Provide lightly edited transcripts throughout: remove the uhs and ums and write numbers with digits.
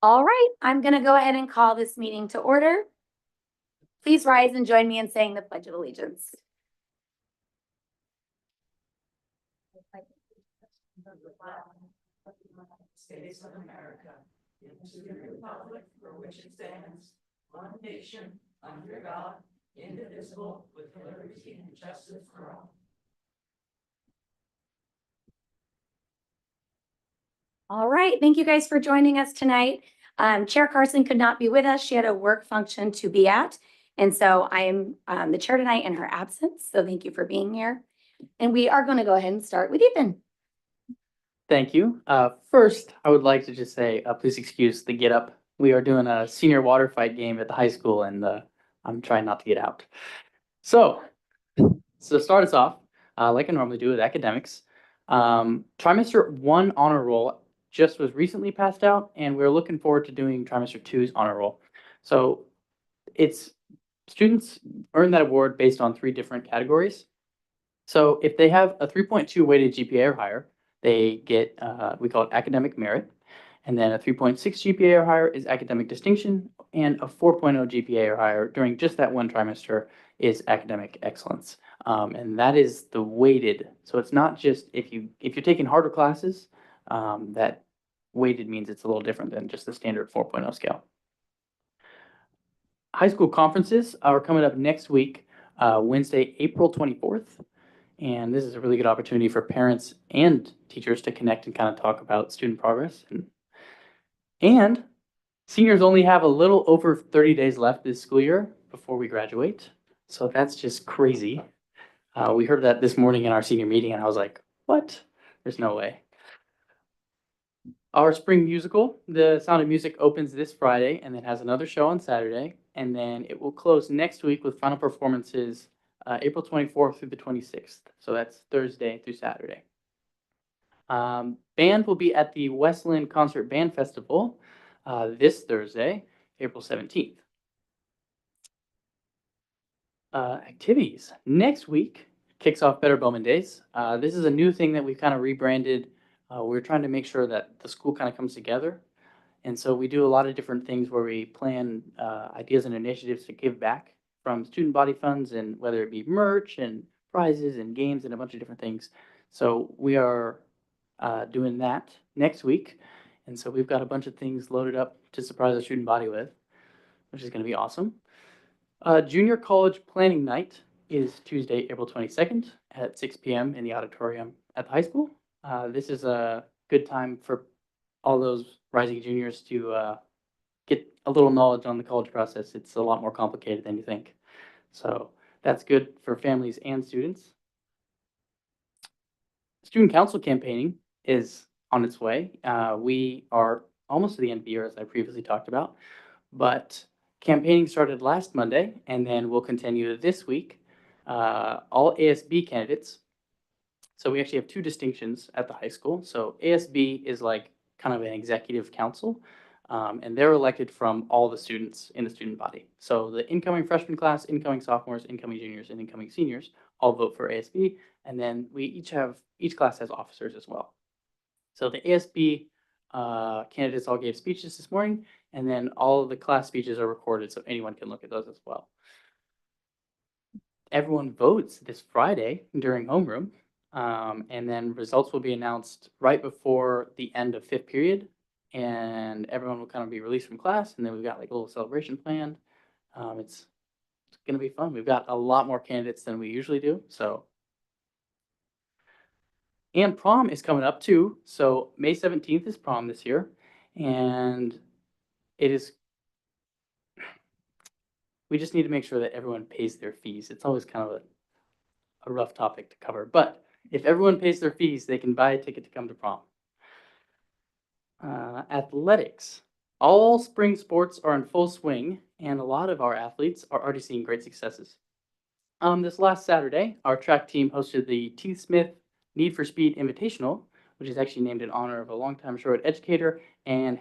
All right, I'm going to go ahead and call this meeting to order. Please rise and join me in saying the Pledge of Allegiance. States of America, and to the republic for which it stands, one nation, under God, indivisible, with liberty and justice for all. All right, thank you guys for joining us tonight. Chair Carson could not be with us. She had a work function to be at. And so I am the chair tonight in her absence. So thank you for being here. And we are going to go ahead and start with Ethan. Thank you. First, I would like to just say, please excuse the get up. We are doing a senior water fight game at the high school, and I'm trying not to get out. So to start us off, like I normally do with academics, trimester 1 honor roll just was recently passed out, and we're looking forward to doing trimester 2's honor roll. So it's students earn that award based on 3 different categories. So if they have a 3.2 weighted GPA or higher, they get, we call it academic merit. And then a 3.6 GPA or higher is academic distinction, and a 4.0 GPA or higher during just that one trimester is academic excellence. And that is the weighted. So it's not just if you're taking harder classes, that weighted means it's a little different than just the standard 4.0 scale. High school conferences are coming up next week, Wednesday, April 24th. And this is a really good opportunity for parents and teachers to connect and kind of talk about student progress. And seniors only have a little over 30 days left this school year before we graduate. So that's just crazy. We heard that this morning in our senior meeting, and I was like, what? There's no way. Our spring musical, The Sound of Music, opens this Friday and then has another show on Saturday. And then it will close next week with final performances April 24th through the 26th. So that's Thursday through Saturday. Band will be at the Westland Concert Band Festival this Thursday, April 17th. Activities. Next week kicks off Better Bowman Days. This is a new thing that we've kind of rebranded. We're trying to make sure that the school kind of comes together. And so we do a lot of different things where we plan ideas and initiatives to give back from student body funds, and whether it be merch and prizes and games and a bunch of different things. So we are doing that next week. And so we've got a bunch of things loaded up to surprise the student body with, which is going to be awesome. Junior College Planning Night is Tuesday, April 22nd at 6 p.m. in the auditorium at the high school. This is a good time for all those rising juniors to get a little knowledge on the college process. It's a lot more complicated than you think. So that's good for families and students. Student council campaigning is on its way. We are almost to the end of the year, as I previously talked about, but campaigning started last Monday, and then we'll continue this week. All ASB candidates. So we actually have 2 distinctions at the high school. So ASB is like kind of an executive council, and they're elected from all the students in the student body. So the incoming freshman class, incoming sophomores, incoming juniors, and incoming seniors all vote for ASB, and then we each class has officers as well. So the ASB candidates all gave speeches this morning, and then all of the class speeches are recorded, so anyone can look at those as well. Everyone votes this Friday during homeroom, and then results will be announced right before the end of 5th period, and everyone will kind of be released from class, and then we've got like a little celebration planned. It's going to be fun. We've got a lot more candidates than we usually do, so. And prom is coming up too. So May 17th is prom this year, and we just need to make sure that everyone pays their fees. It's always kind of a rough topic to cover, but if everyone pays their fees, they can buy a ticket to come to prom. Athletics. All spring sports are in full swing, and a lot of our athletes are already seeing great successes. This last Saturday, our track team hosted the T. Smith Need for Speed Invitational, which is actually named in honor of a longtime short educator and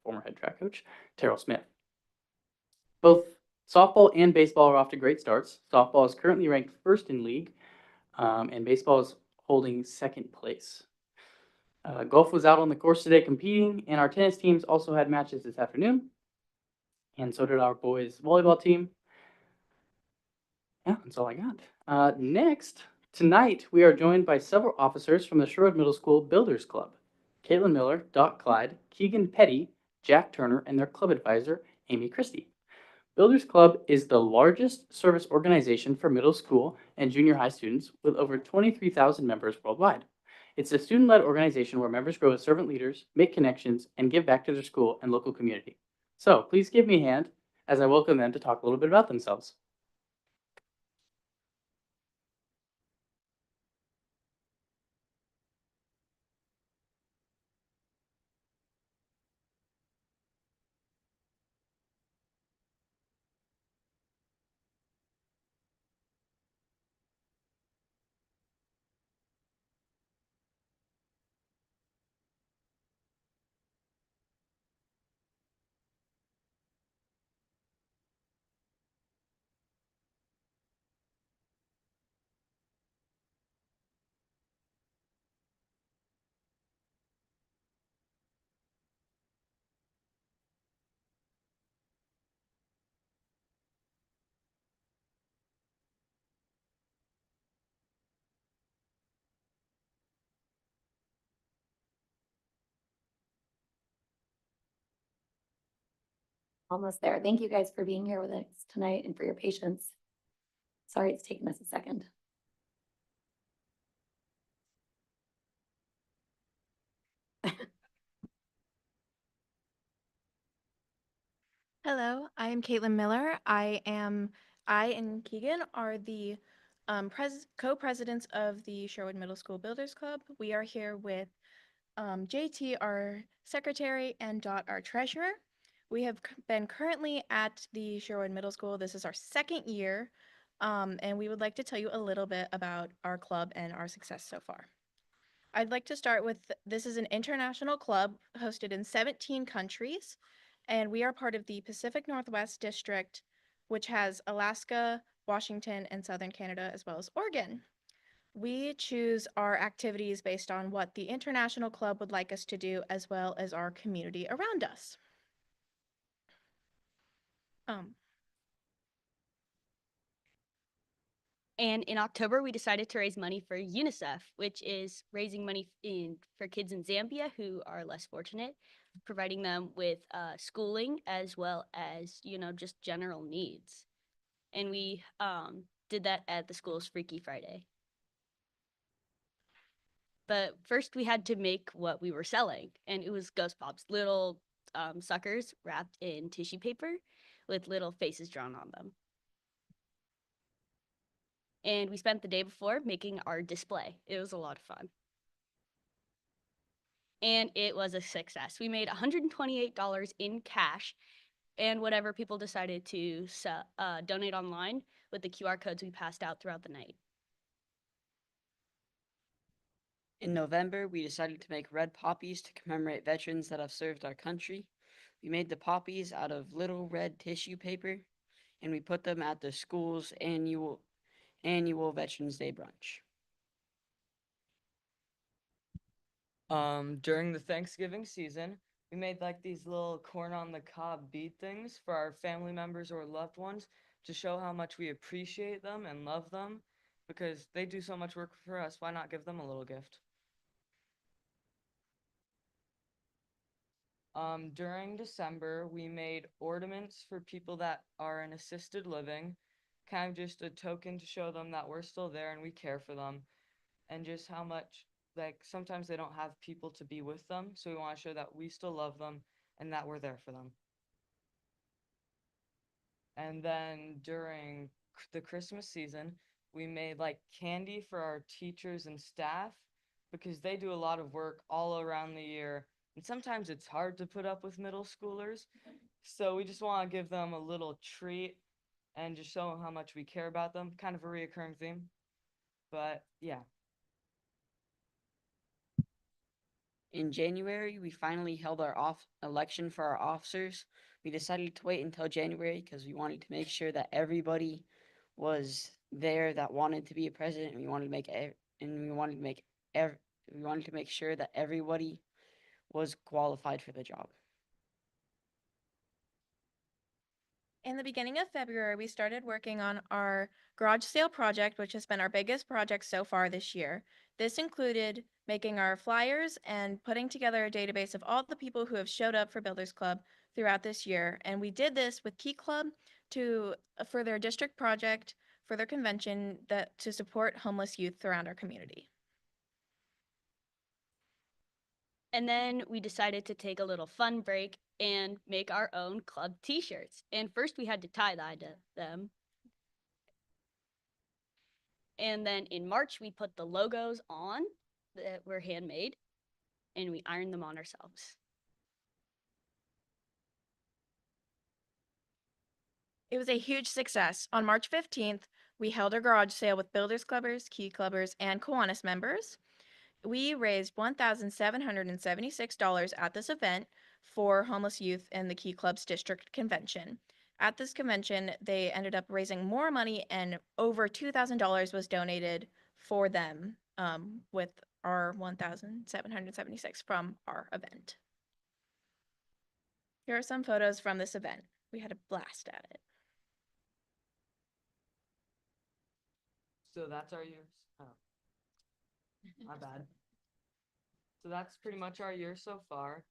former head track coach, Terrell Smith. Both softball and baseball are off to great starts. Softball is currently ranked 1st in league, and baseball is holding 2nd place. Golf was out on the course today competing, and our tennis teams also had matches this afternoon, and so did our boys volleyball team. Yeah, that's all I got. Next, tonight we are joined by several officers from the Sherwood Middle School Builders Club. Caitlin Miller, Doc Clyde, Keegan Petty, Jack Turner, and their club advisor, Amy Christie. Builders Club is the largest service organization for middle school and junior high students with over 23,000 members worldwide. It's a student-led organization where members grow as servant leaders, make connections, and give back to their school and local community. So please give me a hand as I welcome them to talk a little bit about themselves. Almost there. Thank you guys for being here with us tonight and for your patience. Sorry it's taken us a second. Hello, I am Caitlin Miller. I and Keegan are the co-presidents of the Sherwood Middle School Builders Club. We are here with JT, our secretary, and Dot, our treasurer. We have been currently at the Sherwood Middle School. This is our second year, and we would like to tell you a little bit about our club and our success so far. I'd like to start with this is an international club hosted in 17 countries, and we are part of the Pacific Northwest District, which has Alaska, Washington, and Southern Canada, as well as Oregon. We choose our activities based on what the international club would like us to do, as well as our community around us. And in October, we decided to raise money for UNICEF, which is raising money for kids in Zambia who are less fortunate, providing them with schooling as well as, just general needs. And we did that at the school's Freaky Friday. But first, we had to make what we were selling, and it was Ghost Pops, little suckers wrapped in tissue paper with little faces drawn on them. And we spent the day before making our display. It was a lot of fun. And it was a success. We made $128 in cash and whatever people decided to donate online with the QR codes we passed out throughout the night. In November, we decided to make red poppies to commemorate veterans that have served our country. We made the poppies out of little red tissue paper, and we put them at the school's annual Veterans Day brunch. During the Thanksgiving season, we made like these little corn on the cob bead things for our family members or loved ones to show how much we appreciate them and love them because they do so much work for us. Why not give them a little gift? During December, we made ornaments for people that are in assisted living, kind of just a token to show them that we're still there and we care for them, and just how much, like, sometimes they don't have people to be with them, so we want to show that we still love them and that we're there for them. And then during the Christmas season, we made like candy for our teachers and staff because they do a lot of work all around the year. And sometimes it's hard to put up with middle schoolers. So we just want to give them a little treat and just show them how much we care about them. Kind of a reoccurring theme. But yeah. In January, we finally held our election for our officers. We decided to wait until January because we wanted to make sure that everybody was there that wanted to be a president. And we wanted to make We wanted to make sure that everybody was qualified for the job. In the beginning of February, we started working on our garage sale project, which has been our biggest project so far this year. This included making our flyers and putting together a database of all the people who have showed up for Builders Club throughout this year. And we did this with Key Club for their district project for their convention to support homeless youth around our community. And then we decided to take a little fun break and make our own club t-shirts. And first we had to tie-dye them. And then in March, we put the logos on that were handmade and we ironed them on ourselves. It was a huge success. On March 15th, we held a garage sale with Builders Clubbers, Key Clubbers, and Kiwanis members. We raised $1,776 at this event for homeless youth in the Key Club's district convention. At this convention, they ended up raising more money, and over $2,000 was donated for them with our $1,776 from our event. Here are some photos from this event. We had a blast at it. So that's our year. Oh, my bad. So that's pretty much our year so far.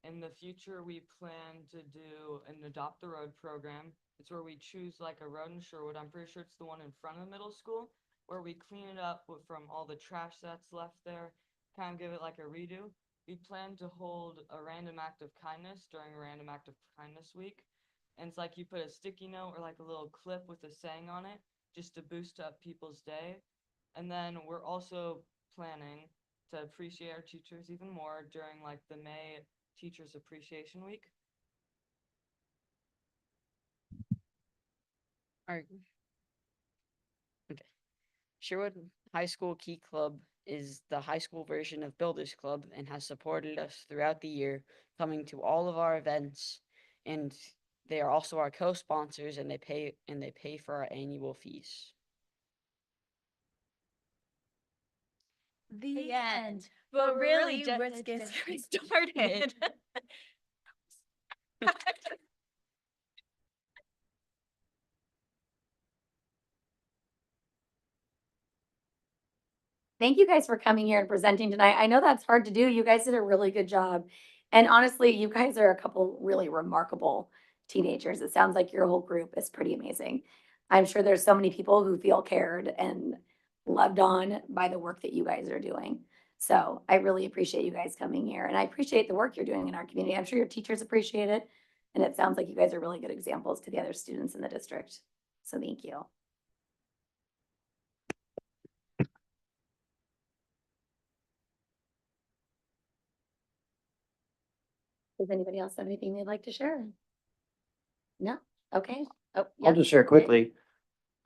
In the future, we plan to do an Adopt the Road program. It's where we choose like a road in Sherwood. I'm pretty sure it's the one in front of the middle school, where we clean it up from all the trash that's left there, kind of give it like a redo. We plan to hold a random act of kindness during a random act of kindness week. And it's like you put a sticky note or like a little clip with a saying on it just to boost up people's day. And then we're also planning to appreciate our teachers even more during like the May Teachers Appreciation Week. All right. Okay. Sherwood High School Key Club is the high school version of Builders Club and has supported us throughout the year, coming to all of our events, and they are also our co-sponsors, and they pay for our annual fees. The end. But really, let's get started. Thank you guys for coming here and presenting tonight. I know that's hard to do. You guys did a really good job. And honestly, you guys are a couple really remarkable teenagers. It sounds like your whole group is pretty amazing. I'm sure there's so many people who feel cared and loved on by the work that you guys are doing. So I really appreciate you guys coming here, and I appreciate the work you're doing in our community. I'm sure your teachers appreciate it. And it sounds like you guys are really good examples to the other students in the district. So thank you. Does anybody else have anything they'd like to share? No? Okay. Oh, I'll yeah. just share quickly.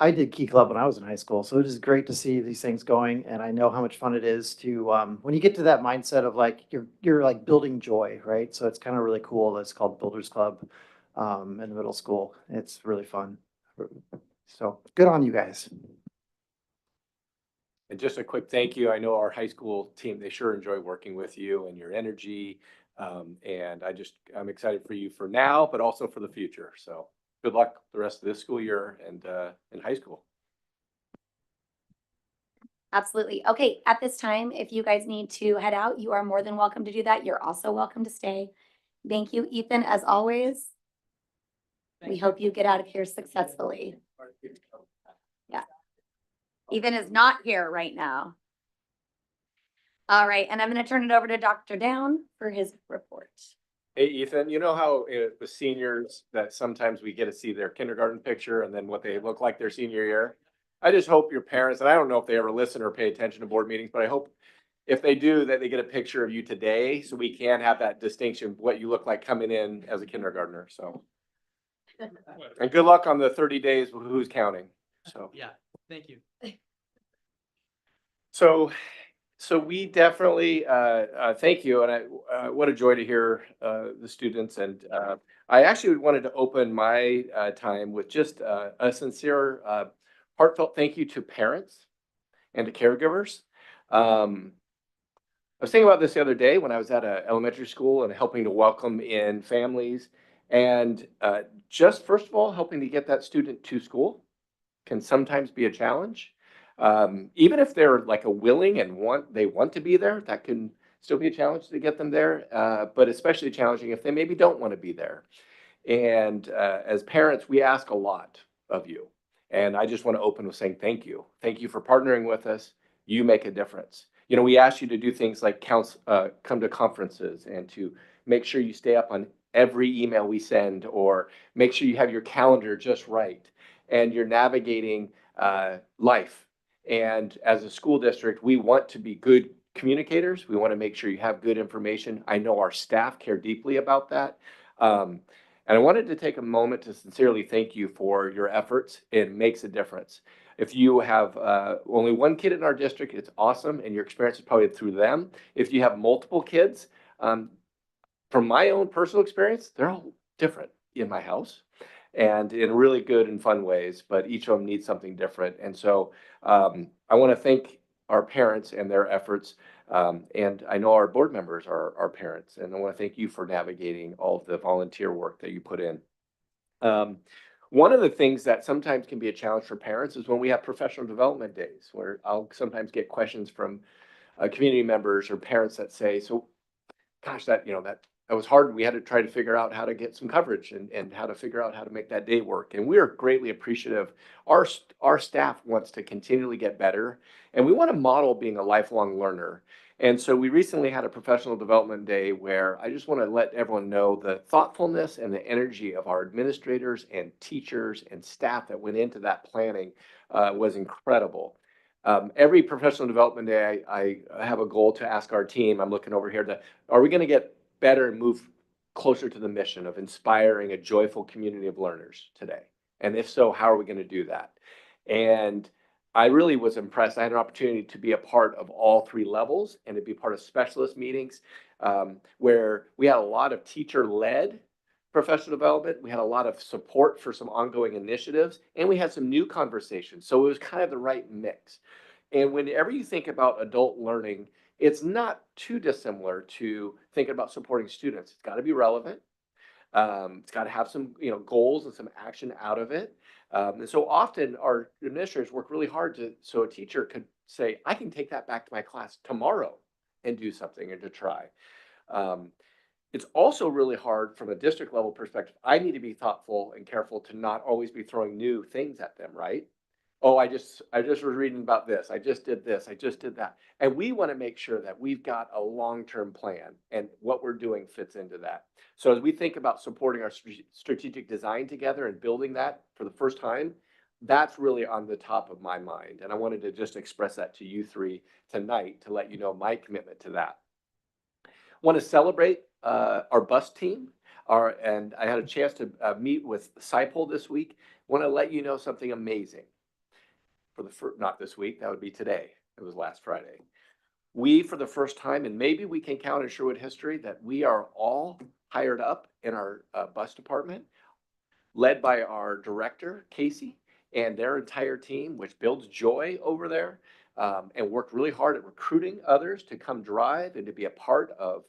I did Key Club when I was in high school, so it is great to see these things going, and I know how much fun it is to when you get to that mindset of like you're like building joy, right? So it's kind of really cool that it's called Builders Club in the middle school. It's really fun. So good on you guys. And just a quick thank you. I know our high school team, they sure enjoy working with you and your energy. And I'm excited for you for now, but also for the future. So good luck the rest of this school year and in high school. Absolutely. Okay, at this time, if you guys need to head out, you are more than welcome to do that. You're also welcome to stay. Thank you, Ethan, as always. We hope you get out of here successfully. Yeah. Ethan is not here right now. All right, and I'm going to turn it over to Dr. Down for his report. Hey, Ethan, you know how the seniors that sometimes we get to see their kindergarten picture and then what they look like their senior year? I just hope your parents, and I don't know if they ever listen or pay attention to board meetings, but I hope if they do, that they get a picture of you today so we can have that distinction, what you look like coming in as a kindergartner. So, and good luck on the 30 days with Who's Counting. So, Yeah, thank you. So we definitely thank you, and what a joy to hear the students. And I actually wanted to open my time with just a sincere, heartfelt thank you to parents and to caregivers. was thinking about this the other day when I was at a elementary school and helping to welcome in families. And just first of all, helping to get that student to school can sometimes be a challenge. Even if they're like a willing and they want to be there, that can still be a challenge to get them there. But especially challenging if they maybe don't want to be there. And as parents, we ask a lot of you. And I just want to open with saying thank you. Thank you for partnering with us. You make a difference. You know, we ask you to do things like come to conferences and to make sure you stay up on every email we send, or make sure you have your calendar just right and you're navigating life. And as a school district, we want to be good communicators. We want to make sure you have good information. I know our staff care deeply about that. And I wanted to take a moment to sincerely thank you for your efforts. It makes a difference. If you have only one kid in our district, it's awesome, and your experience is probably through them. If you have multiple kids, from my own personal experience, they're all different in my house and in really good and fun ways, but each of them needs something different. And so I want to thank our parents and their efforts. And I know our board members are our parents, and I want to thank you for navigating all of the volunteer work that you put in. One of the things that sometimes can be a challenge for parents is when we have professional development days, where I'll sometimes get questions from community members or parents that say, so gosh, that was hard. We had to try to figure out how to get some coverage and how to figure out how to make that day work. And we are greatly appreciative. Our staff wants to continually get better, and we want to model being a lifelong learner. And so we recently had a professional development day where I just want to let everyone know the thoughtfulness and the energy of our administrators and teachers and staff that went into that planning was incredible. Every professional development day, I have a goal to ask our team. I'm looking over here are we going to get better and move closer to the mission of inspiring a joyful community of learners today? And if so, how are we going to do that? And I really was impressed. I had an opportunity to be a part of all three levels and to be part of specialist meetings where we had a lot of teacher-led professional development. We had a lot of support for some ongoing initiatives, and we had some new conversations. So it was kind of the right mix. And whenever you think about adult learning, it's not too dissimilar to thinking about supporting students. It's got to be relevant. It's got to have some, goals and some action out of it. And so often our administrators work really hard so a teacher could say, I can take that back to my class tomorrow and do something and to try. It's also really hard from a district level perspective. I need to be thoughtful and careful to not always be throwing new things at them, right? Oh, I just was reading about this. I just did this. I just did that. And we want to make sure that we've got a long-term plan and what we're doing fits into that. So as we think about supporting our strategic design together and building that for the first time, that's really on the top of my mind. And I wanted to just express that to you three tonight to let you know my commitment to that. Want to celebrate our bus team. And I had a chance to meet with SIPOL this week. Want to let you know something amazing. Not this week, that would be today. It was last Friday. We, for the first time, and maybe we can count in Sherwood history, that we are all hired up in our bus department, led by our director, Casey, and their entire team, which builds joy over there, and worked really hard at recruiting others to come drive and to be a part of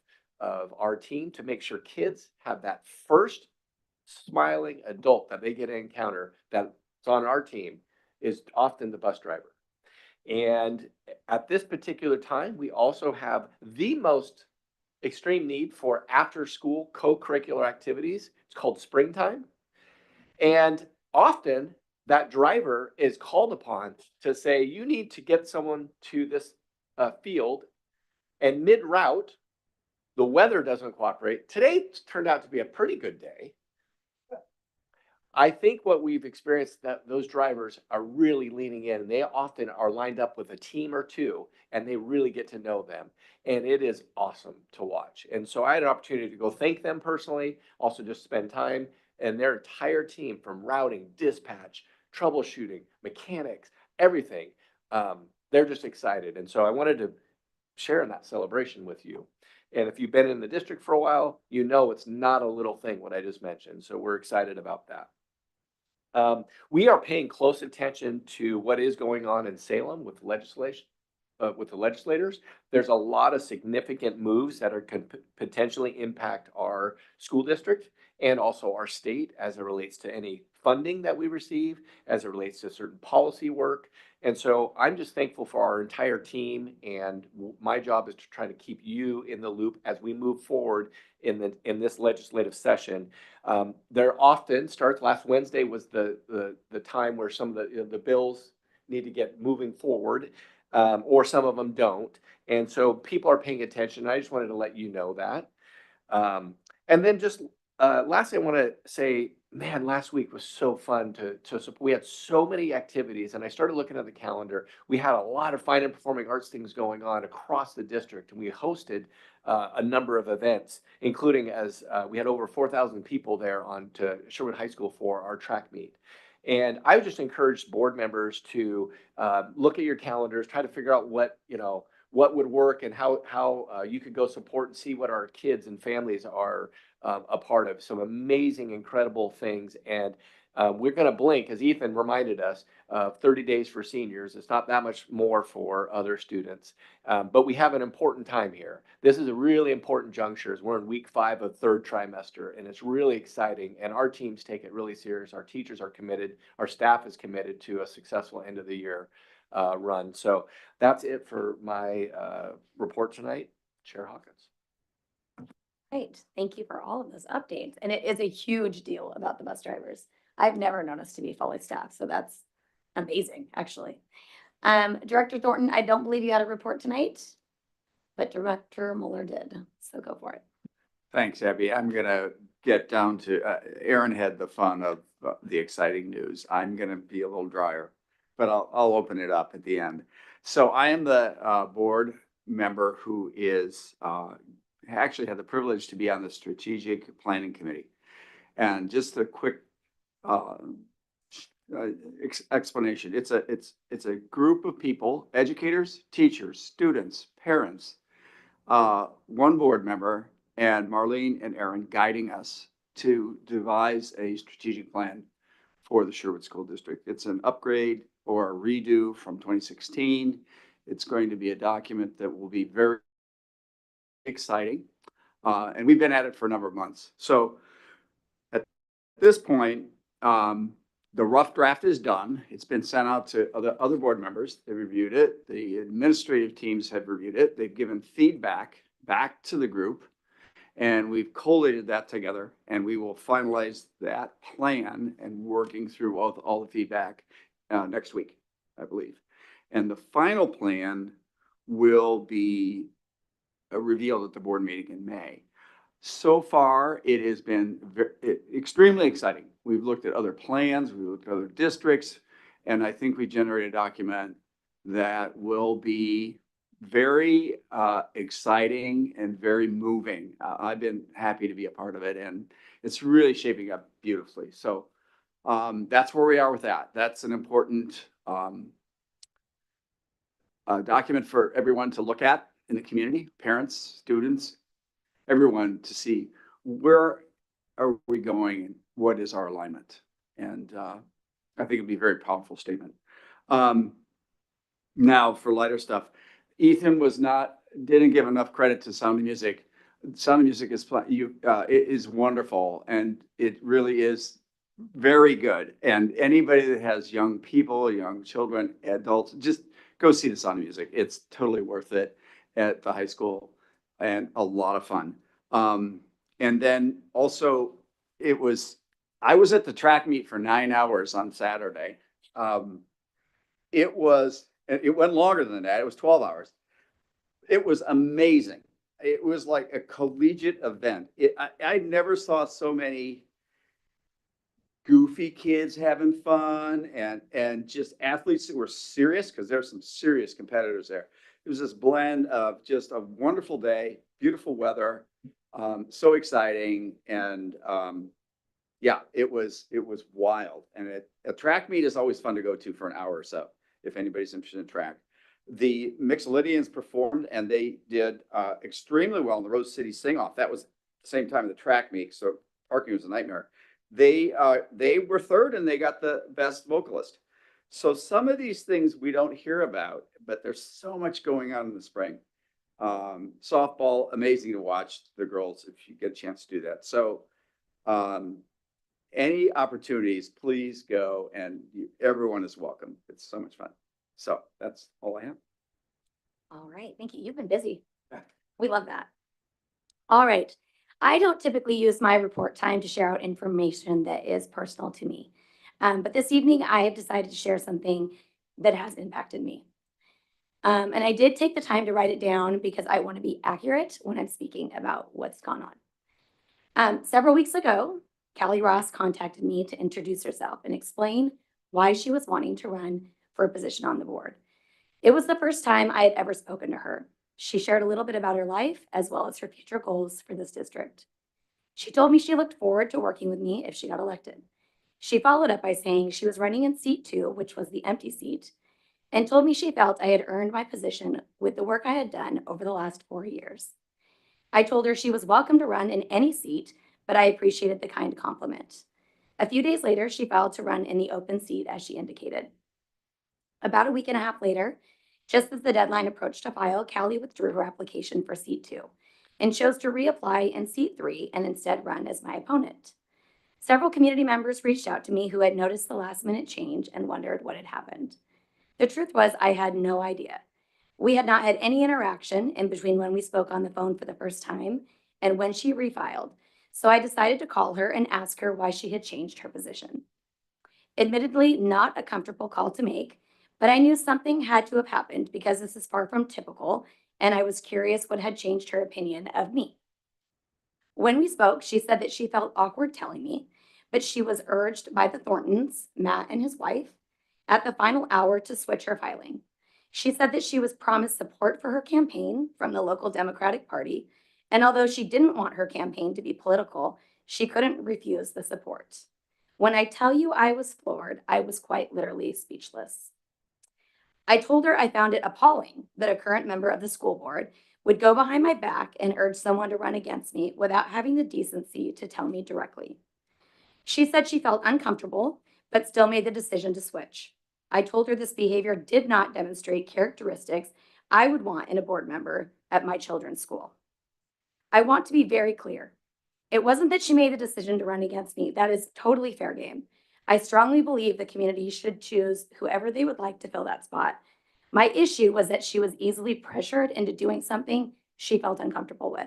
our team to make sure kids have that first smiling adult that they get to encounter that's on our team is often the bus driver. And at this particular time, we also have the most extreme need for after school co-curricular activities. It's called springtime. And often that driver is called upon to say, you need to get someone to this field, and mid-route, the weather doesn't cooperate. Today turned out to be a pretty good day. I think what we've experienced, that those drivers are really leaning in, and they often are lined up with a team or two, and they really get to know them. And it is awesome to watch. And so I had an opportunity to go thank them personally, also just spend time, and their entire team, from routing, dispatch, troubleshooting, mechanics, everything. They're just excited. And so I wanted to share in that celebration with you. And if you've been in the district for a while, you know it's not a little thing what I just mentioned. So we're excited about that. We are paying close attention to what is going on in Salem with legislation. with the legislators. There's a lot of significant moves that are could potentially impact our school district and also our state as it relates to any funding that we receive, as it relates to certain policy work. And so I'm just thankful for our entire team, and my job is to try to keep you in the loop as we move forward in this legislative session. There often starts, last Wednesday was the time where some of the bills need to get moving forward, or some of them don't. And so people are paying attention. I just wanted to let you know that. And then just lastly, I want to say, man, last week was so fun we had so many activities, and I started looking at the calendar. We had a lot of fine and performing arts things going on across the district, and we hosted a number of events, including as we had over 4,000 people there on to Sherwood High School for our track meet. And I would just encourage board members to look at your calendars, try to figure out what would work and how you could go support and see what our kids and families are a part of. Some amazing, incredible things. And we're going to blink, as Ethan reminded us, 30 days for seniors. It's not that much more for other students. But we have an important time here. This is a really important juncture as we're in week 5 of 3rd trimester, and it's really exciting. And our teams take it really serious. Our teachers are committed. Our staff is committed to a successful end of the year run. So that's it for my report tonight. Chair Hawkins. Great. Thank you for all of those updates. And it is a huge deal about the bus drivers. I've never known us to be fully staffed, so that's amazing, actually. Director Thornton, I don't believe you had a report tonight, but Director Mueller did, so go for it. Thanks, Abby. I'm going to get down to, Aaron had the fun of the exciting news. I'm going to be a little drier, but I'll open it up at the end. So I am the board member who is actually had the privilege to be on the strategic planning committee. And just a quick explanation. It's a group of people, educators, teachers, students, parents, one board member, and Marlene and Aaron guiding us to devise a strategic plan for the Sherwood School District. It's an upgrade or a redo from 2016. It's going to be a document that will be very exciting. And we've been at it for a number of months. So at this point, the rough draft is done. It's been sent out to other board members. They reviewed it. The administrative teams have reviewed it. They've given feedback back to the group, and we've collated that together, and we will finalize that plan and working through all the feedback next week, I believe. And the final plan will be revealed at the board meeting in May. So far, it has been extremely exciting. We've looked at other plans, we've looked at other districts, and I think we generated a document that will be very exciting and very moving. I've been happy to be a part of it, and it's really shaping up beautifully. So that's where we are with that. That's an important document for everyone to look at in the community, parents, students, everyone, to see where are we going and what is our alignment. And I think it'd be a very powerful statement. Now for lighter stuff, Ethan didn't give enough credit to Sound of Music. Sound of Music it is wonderful, and it really is very good. And anybody that has young people, young children, adults, just go see the Sound of Music. It's totally worth it at the high school and a lot of fun. And then also I was at the track meet for 9 hours on Saturday. It went longer than that. It was 12 hours. It was amazing. It was like a collegiate event. I never saw so many goofy kids having fun and just athletes who were serious, because there's some serious competitors there. It was this blend of just a wonderful day, beautiful weather, so exciting, and yeah, it was wild. And a track meet is always fun to go to for an hour or so, if anybody's interested in track. The Mixolydians performed, and they did extremely well in the Rose City Sing-Off. That was the same time of the track meet, so parking was a nightmare. They were third, and they got the best vocalist. So some of these things we don't hear about, but there's so much going on in the spring. Softball, amazing to watch the girls if you get a chance to do that. So any opportunities, please go, and everyone is welcome. It's so much fun. So that's all I have. All right, thank you. You've been busy. We love that. All right. I don't typically use my report time to share out information that is personal to me. But this evening, I have decided to share something that has impacted me. And I did take the time to write it down because I want to be accurate when I'm speaking about what's gone on. Several weeks ago, Callie Ross contacted me to introduce herself and explain why she was wanting to run for a position on the board. It was the first time I had ever spoken to her. She shared a little bit about her life as well as her future goals for this district. She told me she looked forward to working with me if she got elected. She followed up by saying she was running in seat 2, which was the empty seat, and told me she felt I had earned my position with the work I had done over the last 4 years. I told her she was welcome to run in any seat, but I appreciated the kind compliment. A few days later, she filed to run in the open seat as she indicated. About a week and a half later, just as the deadline approached to file, Callie withdrew her application for seat 2 and chose to reapply in seat 3 and instead run as my opponent. Several community members reached out to me who had noticed the last minute change and wondered what had happened. The truth was, I had no idea. We had not had any interaction in between when we spoke on the phone for the first time and when she refiled, so I decided to call her and ask her why she had changed her position. Admittedly, not a comfortable call to make, but I knew something had to have happened because this is far from typical, and I was curious what had changed her opinion of me. When we spoke, she said that she felt awkward telling me, but she was urged by the Thorntons, Matt and his wife, at the final hour to switch her filing. She said that she was promised support for her campaign from the local Democratic Party, and although she didn't want her campaign to be political, she couldn't refuse the support. When I tell you I was floored, I was quite literally speechless. I told her I found it appalling that a current member of the school board would go behind my back and urge someone to run against me without having the decency to tell me directly. She said she felt uncomfortable, but still made the decision to switch. I told her this behavior did not demonstrate characteristics I would want in a board member at my children's school. I want to be very clear. It wasn't that she made the decision to run against me. That is totally fair game. I strongly believe the community should choose whoever they would like to fill that spot. My issue was that she was easily pressured into doing something she felt uncomfortable with.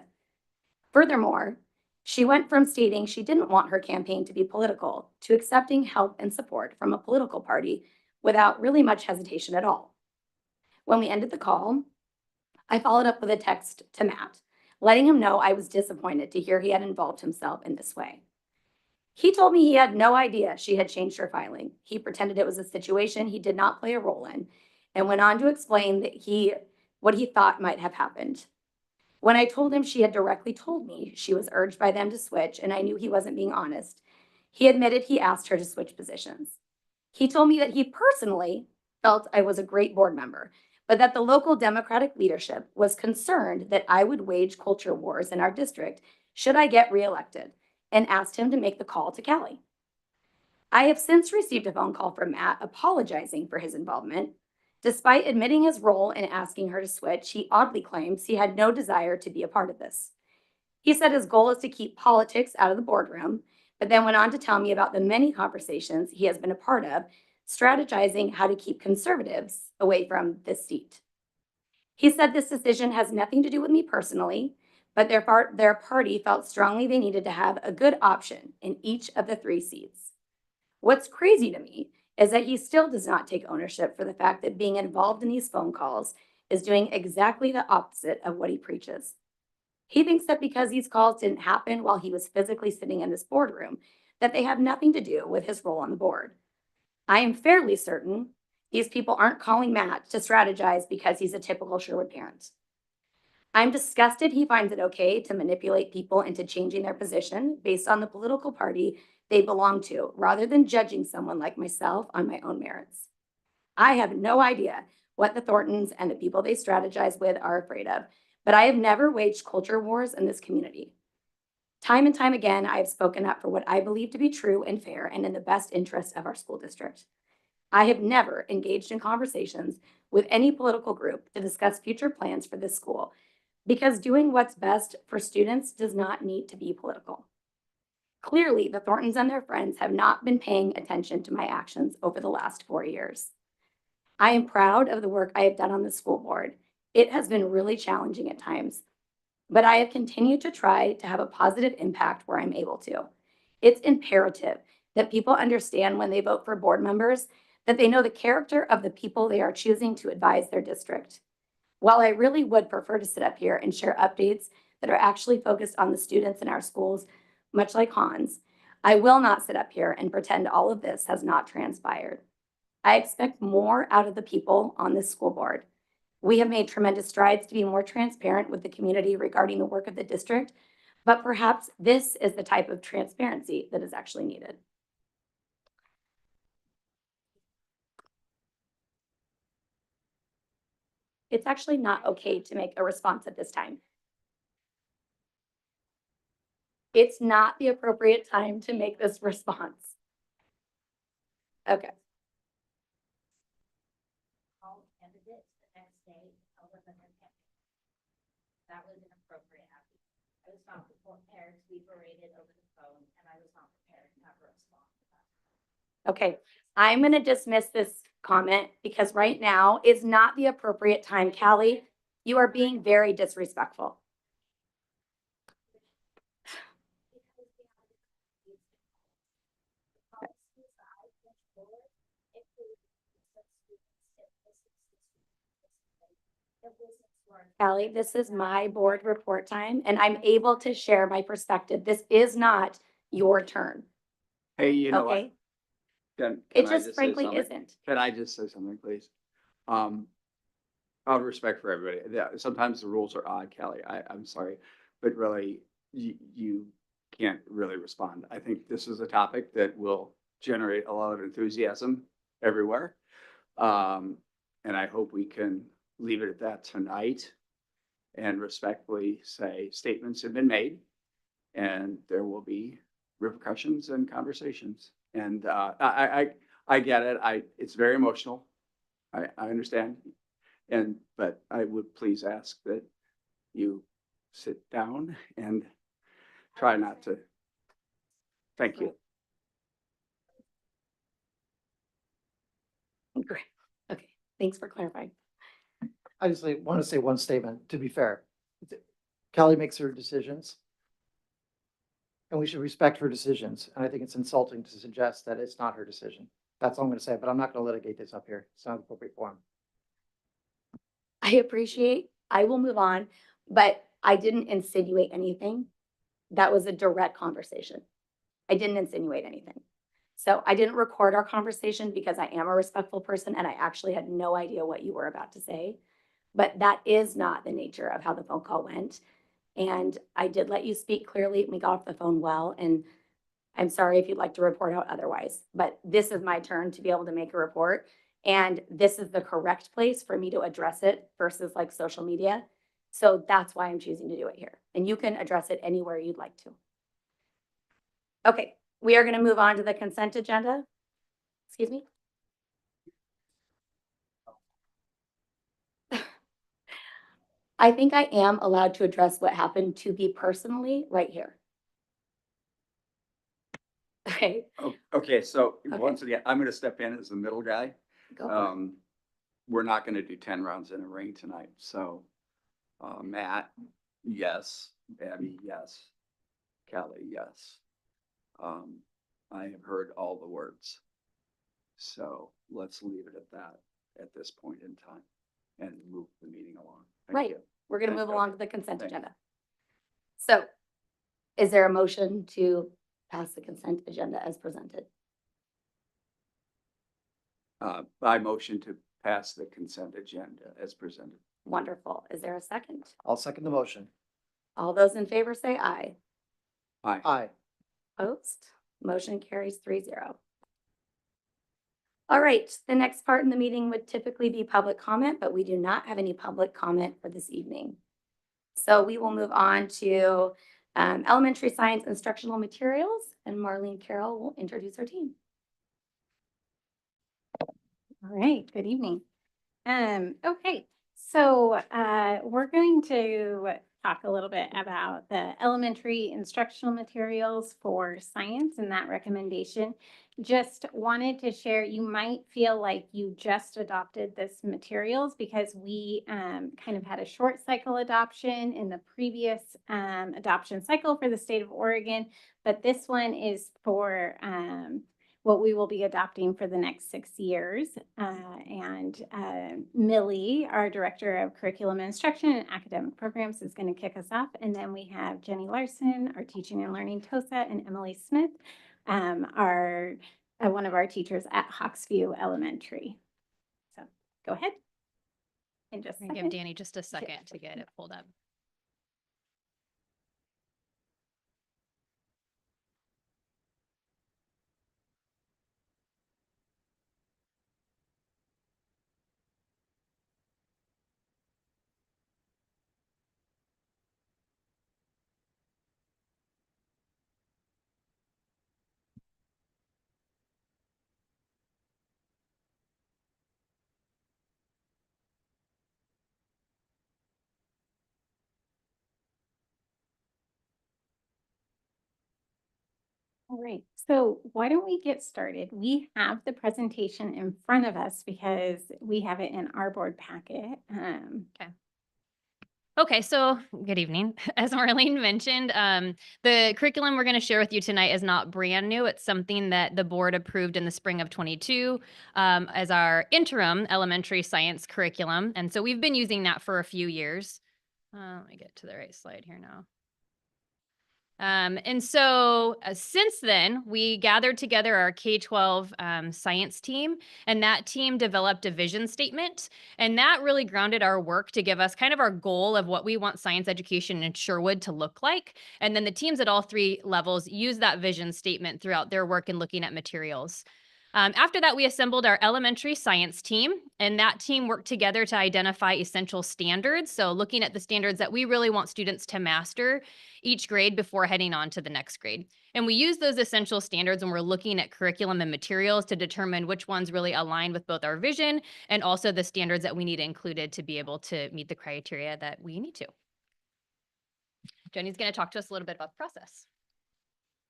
Furthermore, she went from stating she didn't want her campaign to be political to accepting help and support from a political party without really much hesitation at all. When we ended the call, I followed up with a text to Matt, letting him know I was disappointed to hear he had involved himself in this way. He told me he had no idea she had changed her filing. He pretended it was a situation he did not play a role in and went on to explain that what he thought might have happened. When I told him she had directly told me she was urged by them to switch and I knew he wasn't being honest, he admitted he asked her to switch positions. He told me that he personally felt I was a great board member, but that the local Democratic leadership was concerned that I would wage culture wars in our district should I get reelected, and asked him to make the call to Callie. I have since received a phone call from Matt apologizing for his involvement. Despite admitting his role in asking her to switch, he oddly claims he had no desire to be a part of this. He said his goal is to keep politics out of the boardroom, but then went on to tell me about the many conversations he has been a part of, strategizing how to keep conservatives away from this seat. He said this decision has nothing to do with me personally, but their party felt strongly they needed to have a good option in each of the 3 seats. What's crazy to me is that he still does not take ownership for the fact that being involved in these phone calls is doing exactly the opposite of what he preaches. He thinks that because these calls didn't happen while he was physically sitting in this boardroom, that they have nothing to do with his role on the board. I am fairly certain these people aren't calling Matt to strategize because he's a typical Sherwood parent. I'm disgusted he finds it okay to manipulate people into changing their position based on the political party they belong to, rather than judging someone like myself on my own merits. I have no idea what the Thorntons and the people they strategize with are afraid of, but I have never waged culture wars in this community. Time and time again, I have spoken up for what I believe to be true and fair and in the best interest of our school district. I have never engaged in conversations with any political group to discuss future plans for this school because doing what's best for students does not need to be political. Clearly, the Thorntons and their friends have not been paying attention to my actions over the last 4 years. I am proud of the work I have done on the school board. It has been really challenging at times, but I have continued to try to have a positive impact where I'm able to. It's imperative that people understand when they vote for board members that they know the character of the people they are choosing to advise their district. While I really would prefer to sit up here and share updates that are actually focused on the students in our schools, much like Hans, I will not sit up here and pretend all of this has not transpired. I expect more out of the people on this school board. We have made tremendous strides to be more transparent with the community regarding the work of the district, but perhaps this is the type of transparency that is actually needed. It's actually not okay to make a response at this time. It's not the appropriate time to make this response. Okay. All candidates the next day, tell them that they're campaigning. That was inappropriate. I was not prepared to be berated over the phone, and I was not prepared to have a response. Okay, I'm going to dismiss this comment because right now is not the appropriate time. Callie, you are being very disrespectful. Callie, this is my board report time and I'm able to share my perspective. This is not your turn, Hey, you know what? okay? Can It I just say frankly something? isn't. Can I just say something, please? Out of respect for everybody, yeah, sometimes the rules are odd, Kelly, I'm sorry, but really, you can't really respond. I think this is a topic that will generate a lot of enthusiasm everywhere. And I hope we can leave it at that tonight and respectfully say statements have been made and there will be repercussions and conversations. And, I get it. It's very emotional. I understand. But I would please ask that you sit down and try not to. Thank you. Great. Okay, thanks for clarifying. I just want to say one statement, to be fair. Kelly makes her decisions. And we should respect her decisions. And I think it's insulting to suggest that it's not her decision. That's all I'm going to say, but I'm not going to litigate this up here. It's not appropriate forum. I appreciate, I will move on, but I didn't insinuate anything. That was a direct conversation. I didn't insinuate anything. So I didn't record our conversation because I am a respectful person and I actually had no idea what you were about to say. But that is not the nature of how the phone call went. And I did let you speak clearly. We got off the phone well, and I'm sorry if you'd like to report out otherwise, but this is my turn to be able to make a report. And this is the correct place for me to address it versus like social media. So that's why I'm choosing to do it here. And you can address it anywhere you'd like to. Okay, we are going to move on to the consent agenda. Excuse me. I think I am allowed to address what happened to me personally right here. Okay, Okay, so Okay. once again, I'm gonna step in as the middle guy. go for it. We're not gonna do 10 rounds in a ring tonight, so, Matt, yes, Abby, yes, Kelly, yes. I have heard all the words. So let's leave it at that at this point in time and move the meeting along. Thank Right. you. We're going to Thank move you. along to the consent Thank you. agenda. So is there a motion to pass the consent agenda as presented? I motion to pass the consent agenda as presented. Wonderful. Is there a second? I'll second the motion. All those in favor say aye. Aye. Aye. Opposed? Motion carries 3-0. All right, the next part in the meeting would typically be public comment, but we do not have any public comment for this evening. So we will move on to elementary science instructional materials, and Marlene Carroll will introduce our team. All right, good evening. Okay, so we're going to talk a little bit about the elementary instructional materials for science and that recommendation. Just wanted to share, you might feel like you just adopted this materials because we kind of had a short cycle adoption in the previous adoption cycle for the state of Oregon, but this one is for what we will be adopting for the next 6 years. Millie, our Director of Curriculum and Instruction and Academic Programs, is going to kick us off. And then we have Jenny Larson, our Teaching and Learning TOSA, and Emily Smith, our one of our teachers at Hawksview Elementary. So go ahead. And just I'm gonna give Danny just a second to get it pulled up. All right, so why don't we get started? We have the presentation in front of us because we have it in our board packet. Okay, so good evening. As Marlene mentioned, the curriculum we're going to share with you tonight is not brand new. It's something that the board approved in the spring of 22 as our interim elementary science curriculum. And so we've been using that for a few years. Let me get to the right slide here now. And so since then, we gathered together our K-12 science team, and that team developed a vision statement. And that really grounded our work to give us kind of our goal of what we want science education in Sherwood to look like. And then the teams at all 3 levels use that vision statement throughout their work in looking at materials. After that, we assembled our elementary science team, and that team worked together to identify essential standards. So looking at the standards that we really want students to master each grade before heading on to the next grade. And we use those essential standards when we're looking at curriculum and materials to determine which ones really align with both our vision and also the standards that we need included to be able to meet the criteria that we need to. Jenny's going to talk to us a little bit about the process.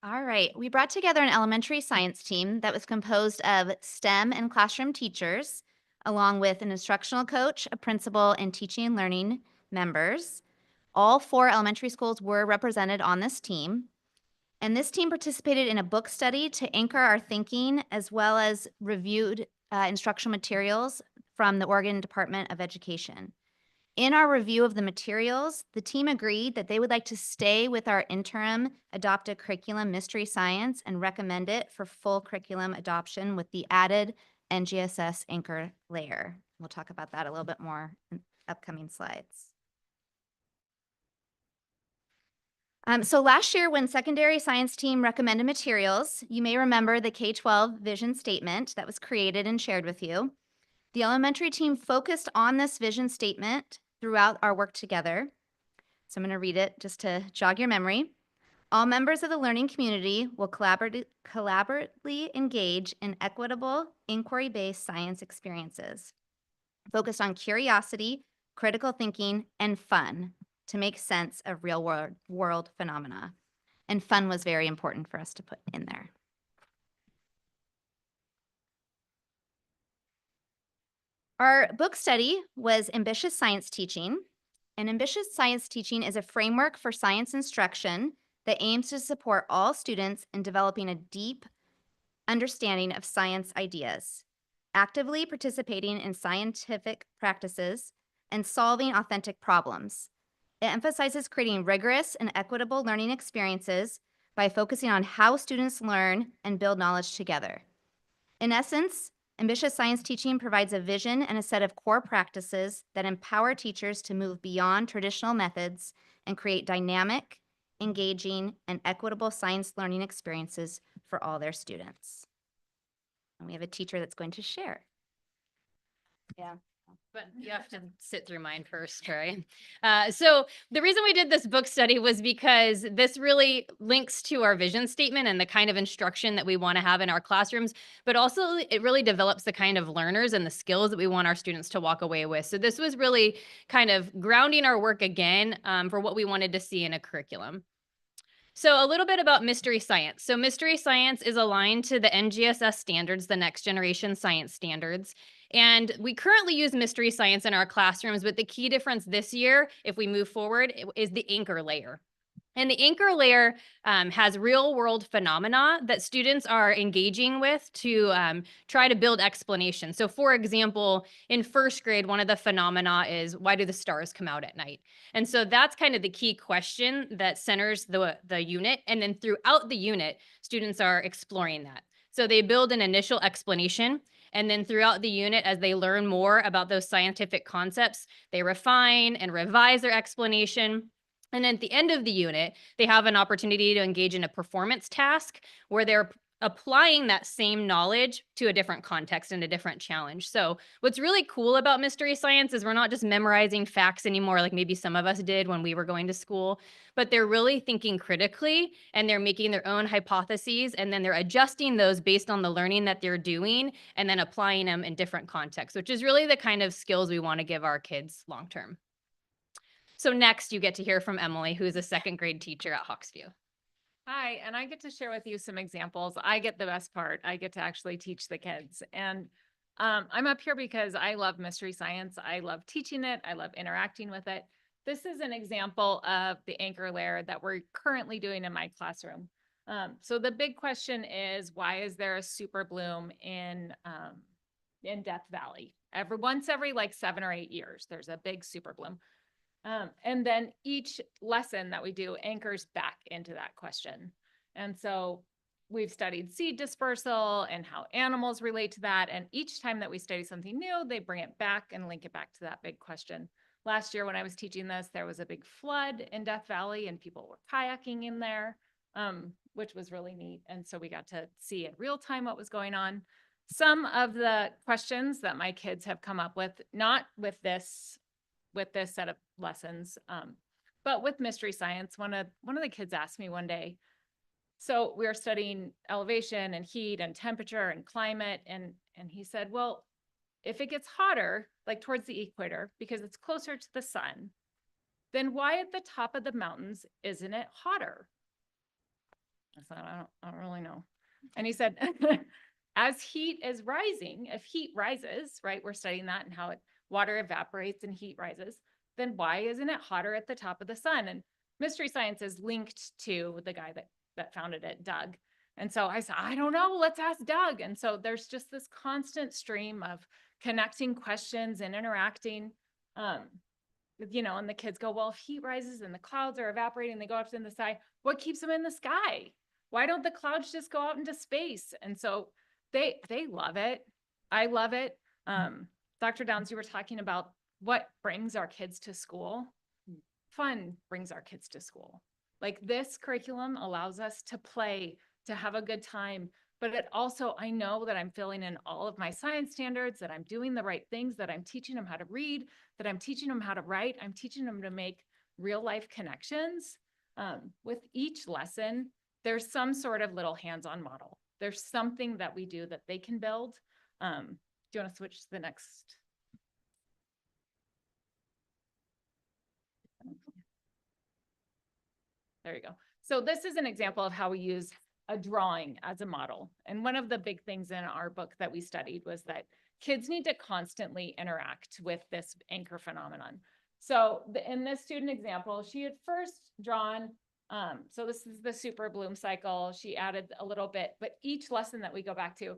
All right, we brought together an elementary science team that was composed of STEM and classroom teachers, along with an instructional coach, a principal, and teaching and learning members. All 4 elementary schools were represented on this team. And this team participated in a book study to anchor our thinking, as well as reviewed instructional materials from the Oregon Department of Education. In our review of the materials, the team agreed that they would like to stay with our interim adopted curriculum, Mystery Science, and recommend it for full curriculum adoption with the added NGSS anchor layer. We'll talk about that a little bit more in upcoming slides. So last year, when secondary science team recommended materials, you may remember the K-12 vision statement that was created and shared with you. The elementary team focused on this vision statement throughout our work together. So I'm going to read it just to jog your memory. All members of the learning community will collaboratively engage in equitable, inquiry-based science experiences, focused on curiosity, critical thinking, and fun to make sense of real world phenomena. And fun was very important for us to put in there. Our book study was Ambitious Science Teaching. And Ambitious Science Teaching is a framework for science instruction that aims to support all students in developing a deep understanding of science ideas, actively participating in scientific practices, and solving authentic problems. It emphasizes creating rigorous and equitable learning experiences by focusing on how students learn and build knowledge together. In essence, Ambitious Science Teaching provides a vision and a set of core practices that empower teachers to move beyond traditional methods and create dynamic, engaging, and equitable science learning experiences for all their students. And we have a teacher that's going to share. Yeah. But you have to sit through mine first, right? So the reason we did this book study was because this really links to our vision statement and the kind of instruction that we want to have in our classrooms, but also it really develops the kind of learners and the skills that we want our students to walk away with. So this was really kind of grounding our work again for what we wanted to see in a curriculum. So a little bit about mystery science. So mystery science is aligned to the NGSS standards, the next generation science standards. And we currently use mystery science in our classrooms, but the key difference this year, if we move forward, is the anchor layer. And the anchor layer has real world phenomena that students are engaging with to try to build explanation. So for example, in first grade, one of the phenomena is, why do the stars come out at night? And so that's kind of the key question that centers the unit. And then throughout the unit, students are exploring that. So they build an initial explanation. And then throughout the unit, as they learn more about those scientific concepts, they refine and revise their explanation. And at the end of the unit, they have an opportunity to engage in a performance task where they're applying that same knowledge to a different context and a different challenge. So what's really cool about mystery science is we're not just memorizing facts anymore, like maybe some of us did when we were going to school, but they're really thinking critically and they're making their own hypotheses and then they're adjusting those based on the learning that they're doing and then applying them in different contexts, which is really the kind of skills we want to give our kids long term. So next you get to hear from Emily, who is a second grade teacher at Hawksview. Hi, and I get to share with you some examples. I get the best part. I get to actually teach the kids. And I'm up here because I love mystery science. I love teaching it. I love interacting with it. This is an example of the anchor layer that we're currently doing in my classroom. So the big question is, why is there a super bloom in Death Valley? Once every like 7 or 8 years, there's a big super bloom. And then each lesson that we do anchors back into that question. And so we've studied seed dispersal and how animals relate to that. And each time that we study something new, they bring it back and link it back to that big question. Last year when I was teaching this, there was a big flood in Death Valley and people were kayaking in there, which was really neat. And so we got to see in real time what was going on. Some of the questions that my kids have come up with, not with this set of lessons, but with mystery science. One of the kids asked me one day, so we were studying elevation and heat and temperature and climate, and he said, well, if it gets hotter, like towards the equator, because it's closer to the sun, then why at the top of the mountains isn't it hotter? I said, I don't really know. And he said, as heat is rising, if heat rises, right, we're studying that and how water evaporates and heat rises, then why isn't it hotter at the top of the sun? And mystery science is linked to the guy that founded it, Doug. And so I said, I don't know, let's ask Doug. And so there's just this constant stream of connecting questions and interacting, and the kids go, well, if heat rises and the clouds are evaporating, they go up in the sky, what keeps them in the sky? Why don't the clouds just go out into space? And so they love it. I love it. Dr. Downs, you were talking about what brings our kids to school. Fun brings our kids to school. Like this curriculum allows us to play, to have a good time, but it also, I know that I'm filling in all of my science standards, that I'm doing the right things, that I'm teaching them how to read, that I'm teaching them how to write, I'm teaching them to make real life connections. With each lesson, there's some sort of little hands-on model. There's something that we do that they can build. Do you want to switch to the next? There you go. So this is an example of how we use a drawing as a model. And one of the big things in our book that we studied was that kids need to constantly interact with this anchor phenomenon. So in this student example, she had first drawn, so this is the super bloom cycle. She added a little bit, but each lesson that we go back to,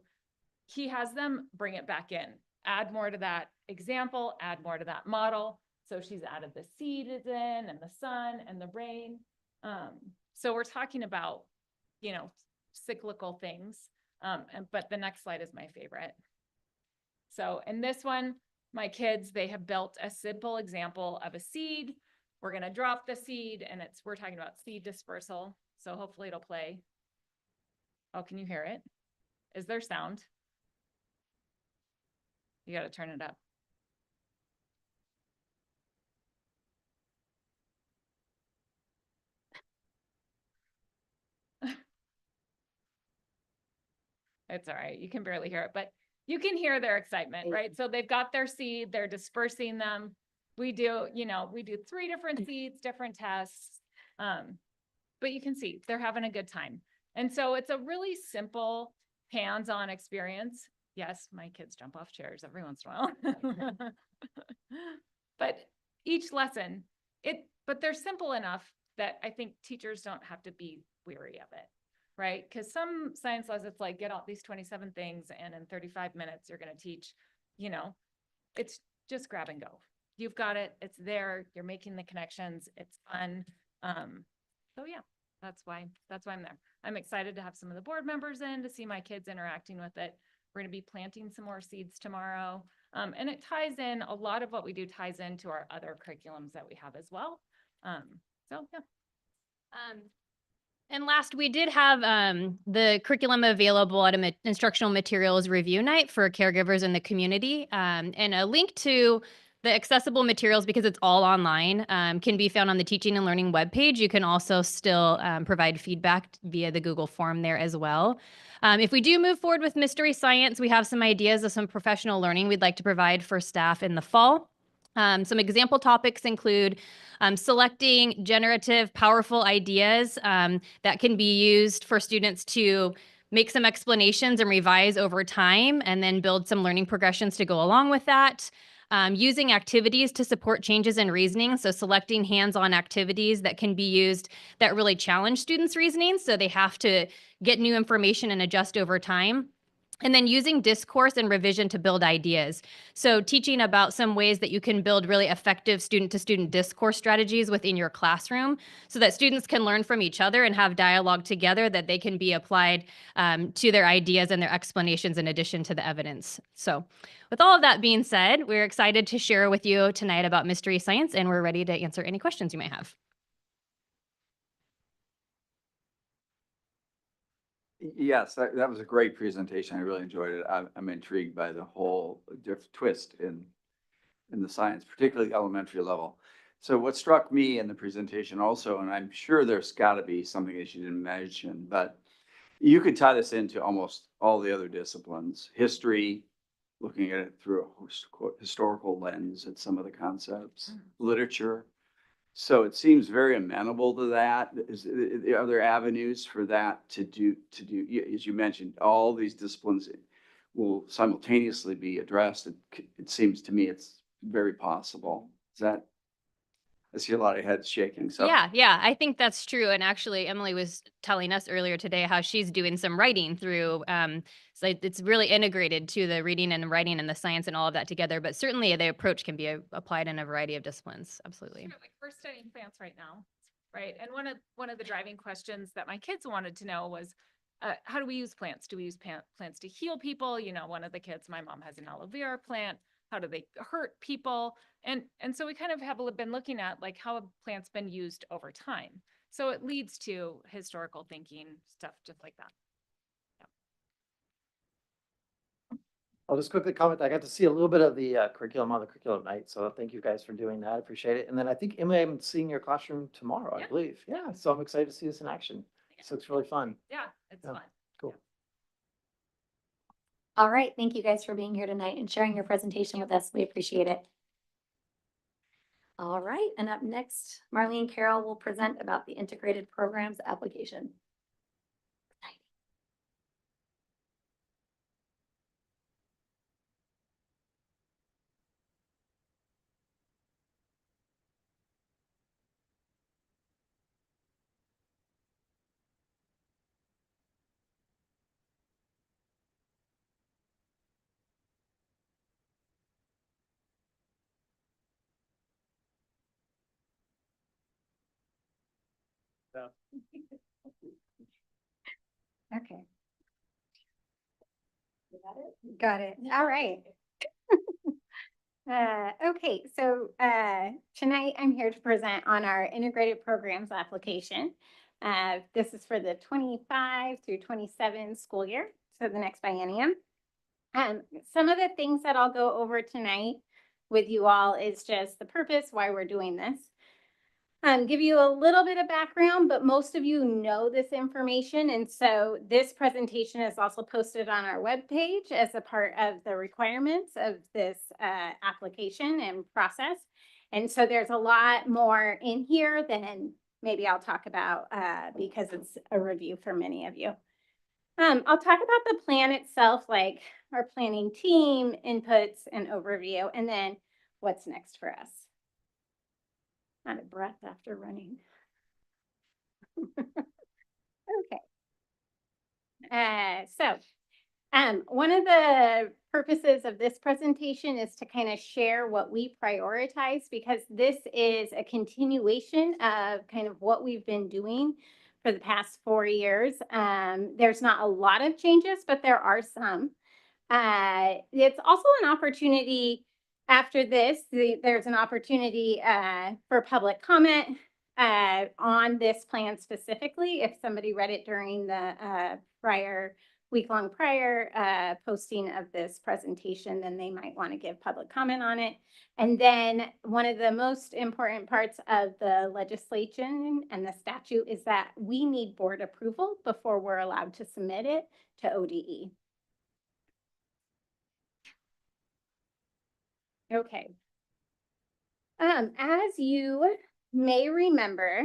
he has them bring it back in, add more to that example, add more to that model. So she's added the seed is in and the sun and the rain. So we're talking about, cyclical things. But the next slide is my favorite. So in this one, my kids, they have built a simple example of a seed. We're going to drop the seed and we're talking about seed dispersal. So hopefully it'll play. Oh, can you hear it? Is there sound? You got to turn it up. It's all right. You can barely hear it, but you can hear their excitement, right? So they've got their seed, they're dispersing them. We do, we do 3 different seeds, different tests. But you can see they're having a good time. And so it's a really simple hands-on experience. Yes, my kids jump off chairs every once in a while. But each lesson, but they're simple enough that I think teachers don't have to be weary of it, right? Because some science lessons like get out these 27 things and in 35 minutes you're going to teach, it's just grab and go. You've got it. It's there. You're making the connections. It's fun. So yeah, that's why I'm there. I'm excited to have some of the board members in to see my kids interacting with it. We're going to be planting some more seeds tomorrow. And it ties in, a lot of what we do ties into our other curriculums that we have as well. So yeah. And last, we did have the curriculum available at a instructional materials review night for caregivers in the community. And a link to the accessible materials, because it's all online, can be found on the Teaching and Learning webpage. You can also still provide feedback via the Google form there as well. If we do move forward with Mystery Science, we have some ideas of some professional learning we'd like to provide for staff in the fall. Some example topics include selecting generative, powerful ideas that can be used for students to make some explanations and revise over time, and then build some learning progressions to go along with that. Using activities to support changes in reasoning. So selecting hands-on activities that can be used that really challenge students' reasoning. So they have to get new information and adjust over time. And then using discourse and revision to build ideas. So teaching about some ways that you can build really effective student-to-student discourse strategies within your classroom so that students can learn from each other and have dialogue together that they can be applied to their ideas and their explanations in addition to the evidence. So with all of that being said, we're excited to share with you tonight about Mystery Science, and we're ready to answer any questions you might have. Yes, that was a great presentation. I really enjoyed it. I'm intrigued by the whole twist in the science, particularly elementary level. So what struck me in the presentation also, and I'm sure there's got to be something that you didn't mention, but you could tie this into almost all the other disciplines. History, looking at it through a historical lens at some of the concepts, literature. So it seems very amenable to that. Are there avenues for that to do, as you mentioned, all these disciplines will simultaneously be addressed? It seems to me it's very possible. I see a lot of heads shaking. So Yeah, I think that's true. And actually, Emily was telling us earlier today how she's doing some writing through, so it's really integrated to the reading and writing and the science and all of that together. But certainly the approach can be applied in a variety of disciplines. Absolutely. Sure, like we're studying plants right now, right? And one of the driving questions that my kids wanted to know was, how do we use plants? Do we use plants to heal people? One of the kids, my mom has an aloe vera plant. How do they hurt people? And so we kind of have been looking at like how have plants been used over time. So it leads to historical thinking, stuff just like that. I'll just quickly comment. I got to see a little bit of the curriculum on the curriculum night, so thank you guys for doing that. I appreciate it. And then I think Emily, I'm seeing your classroom tomorrow, I Yeah. believe. Yeah, so I'm excited to see this in action. This looks really fun. Yeah, it's Yeah. fun. Cool. All right. Thank you guys for being here tonight and sharing your presentation with us. We appreciate it. All right. And up next, Marlene Carroll will present about the integrated programs application. Okay. Got it. All right. Okay, so tonight I'm here to present on our integrated programs application. This is for the 25 through 27 school year, so the next biennium. Some of the things that I'll go over tonight with you all is just the purpose, why we're doing this. give you a little bit of background, but most of you know this information. And so this presentation is also posted on our webpage as a part of the requirements of this application and process. And so there's a lot more in here than maybe I'll talk about because it's a review for many of you. I'll talk about the plan itself, like our planning team, inputs, and overview, and then what's next for us. Out of breath after running. Okay. One of the purposes of this presentation is to kind of share what we prioritize, because this is a continuation of kind of what we've been doing for the past 4 years. There's not a lot of changes, but there are some. It's also an opportunity after this, there's an opportunity for public comment on this plan specifically. If somebody read it during the week-long prior posting of this presentation, then they might want to give public comment on it. And then one of the most important parts of the legislation and the statute is that we need board approval before we're allowed to submit it to ODE. Okay. As you may remember,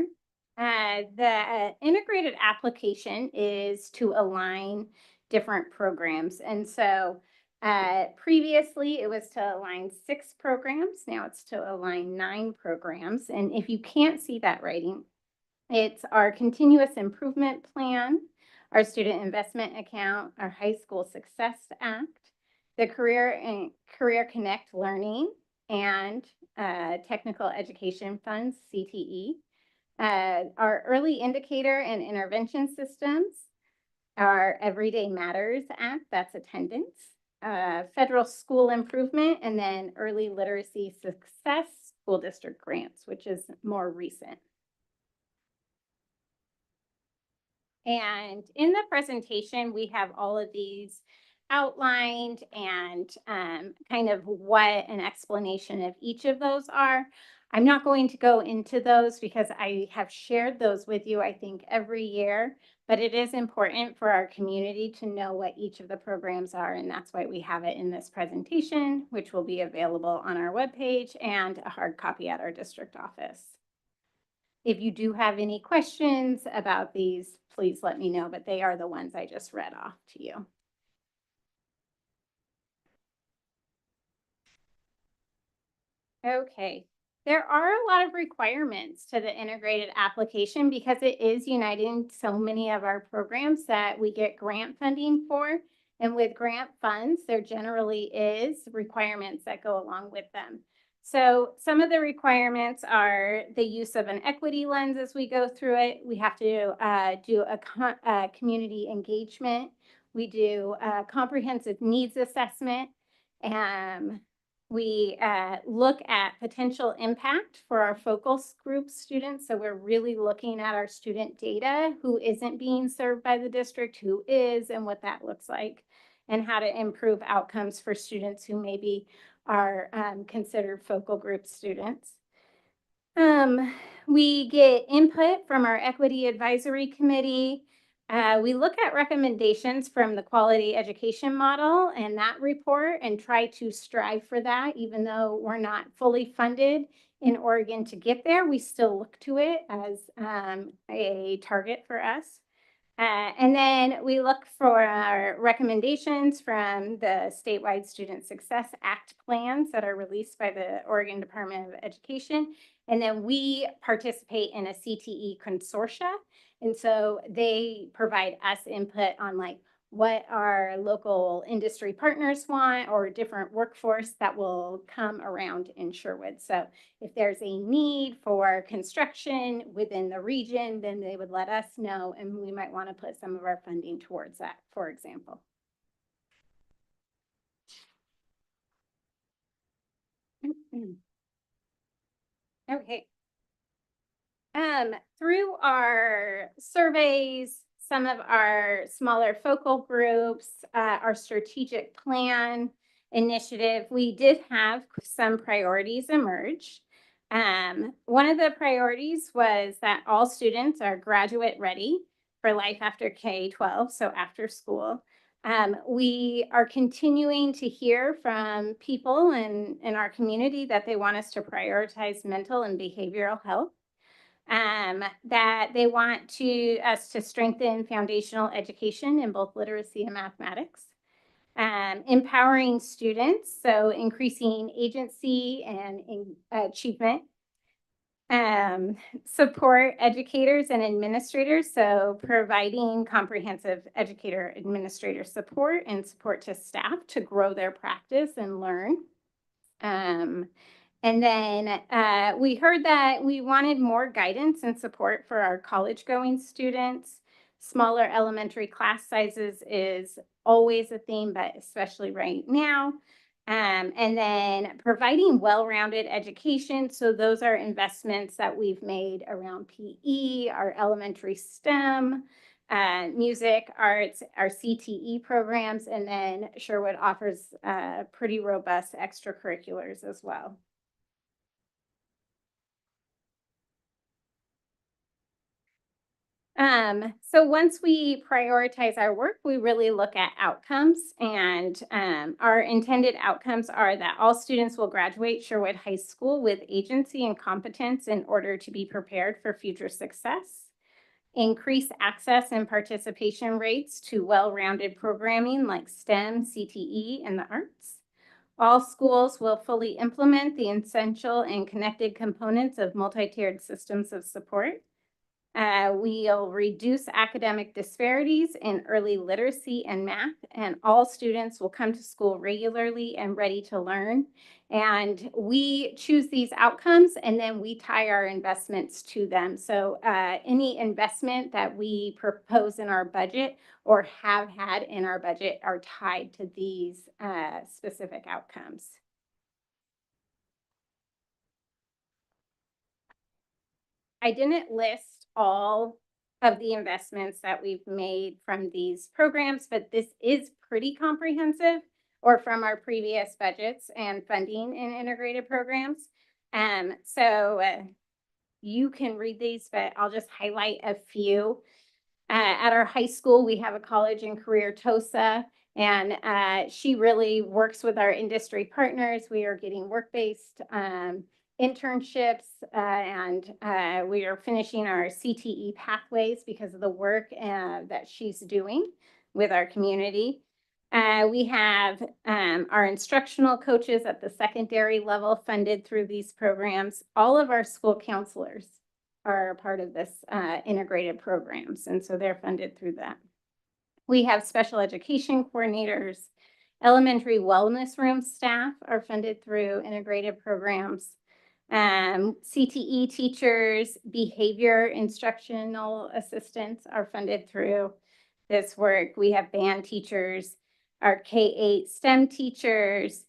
the integrated application is to align different programs. And so previously it was to align 6 programs. Now it's to align 9 programs. And if you can't see that writing, it's our continuous improvement plan, our student investment account, our high school success act, the Career Connect Learning, and Technical Education Funds, CTE, our Early Indicator and Intervention Systems, our Everyday Matters Act, that's attendance, Federal School Improvement, and then Early Literacy Success School District Grants, which is more recent. And in the presentation, we have all of these outlined and kind of what an explanation of each of those are. I'm not going to go into those because I have shared those with you, I think, every year, but it is important for our community to know what each of the programs are, and that's why we have it in this presentation, which will be available on our webpage and a hard copy at our district office. If you do have any questions about these, please let me know, but they are the ones I just read off to you. Okay, there are a lot of requirements to the integrated application because it is uniting so many of our programs that we get grant funding for. And with grant funds, there generally is requirements that go along with them. So some of the requirements are the use of an equity lens as we go through it. We have to do a community engagement. We do a comprehensive needs assessment. We look at potential impact for our focus group students. So we're really looking at our student data, who isn't being served by the district, who is, and what that looks like, and how to improve outcomes for students who maybe are considered focal group students. We get input from our Equity Advisory Committee. We look at recommendations from the quality education model and that report and try to strive for that, even though we're not fully funded in Oregon to get there. We still look to it as a target for us. And then we look for our recommendations from the statewide Student Success Act plans that are released by the Oregon Department of Education. And then we participate in a CTE consortia. And so they provide us input on like what our local industry partners want or different workforce that will come around in Sherwood. So if there's a need for construction within the region, then they would let us know, and we might want to put some of our funding towards that, for example. Okay. Through our surveys, some of our smaller focal groups, our strategic plan initiative, we did have some priorities emerge. One of the priorities was that all students are graduate ready for life after K-12, so after school. We are continuing to hear from people in our community that they want us to prioritize mental and behavioral health. That they want us to strengthen foundational education in both literacy and mathematics. Empowering students, so increasing agency and achievement. Support educators and administrators, so providing comprehensive educator administrator support and support to staff to grow their practice and learn. And then we heard that we wanted more guidance and support for our college-going students. Smaller elementary class sizes is always a theme, but especially right now. And then providing well-rounded education. So those are investments that we've made around PE, our elementary STEM, music, arts, our CTE programs, and then Sherwood offers pretty robust extracurriculars as well. So once we prioritize our work, we really look at outcomes, and our intended outcomes are that all students will graduate Sherwood High School with agency and competence in order to be prepared for future success. Increase access and participation rates to well-rounded programming like STEM, CTE, and the arts. All schools will fully implement the essential and connected components of multi-tiered systems of support. We'll reduce academic disparities in early literacy and math, and all students will come to school regularly and ready to learn. And we choose these outcomes, and then we tie our investments to them. So any investment that we propose in our budget or have had in our budget are tied to these specific outcomes. I didn't list all of the investments that we've made from these programs, but this is pretty comprehensive, or from our previous budgets and funding in integrated programs. So you can read these, but I'll just highlight a few. At our high school, we have a college and career TOSA, and she really works with our industry partners. We are getting work-based internships, and we are finishing our CTE pathways because of the work that she's doing with our community. We have our instructional coaches at the secondary level funded through these programs. All of our school counselors are a part of this integrated programs, and so they're funded through that. We have special education coordinators. Elementary wellness room staff are funded through integrated programs. CTE teachers, behavior instructional assistants are funded through this work. We have band teachers, our K-8 STEM teachers.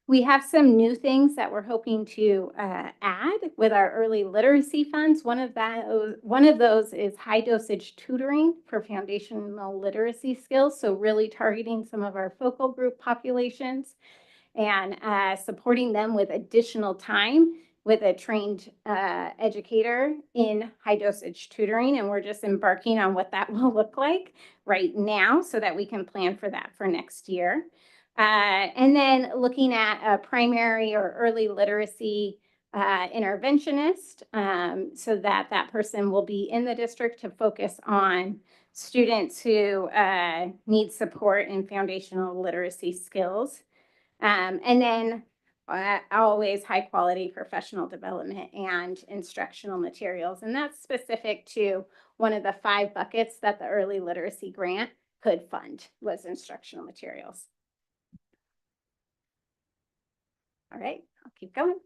We have some new things that we're hoping to add with our early literacy funds. One of those is high dosage tutoring for foundational literacy skills. So really targeting some of our focal group populations and supporting them with additional time with a trained educator in high dosage tutoring. And we're just embarking on what that will look like right now so that we can plan for that for next year. And then looking at a primary or early literacy interventionist so that that person will be in the district to focus on students who need support in foundational literacy skills. And then always high quality professional development and instructional materials. And that's specific to one of the 5 buckets that the early literacy grant could fund was instructional materials. All right, I'll keep going.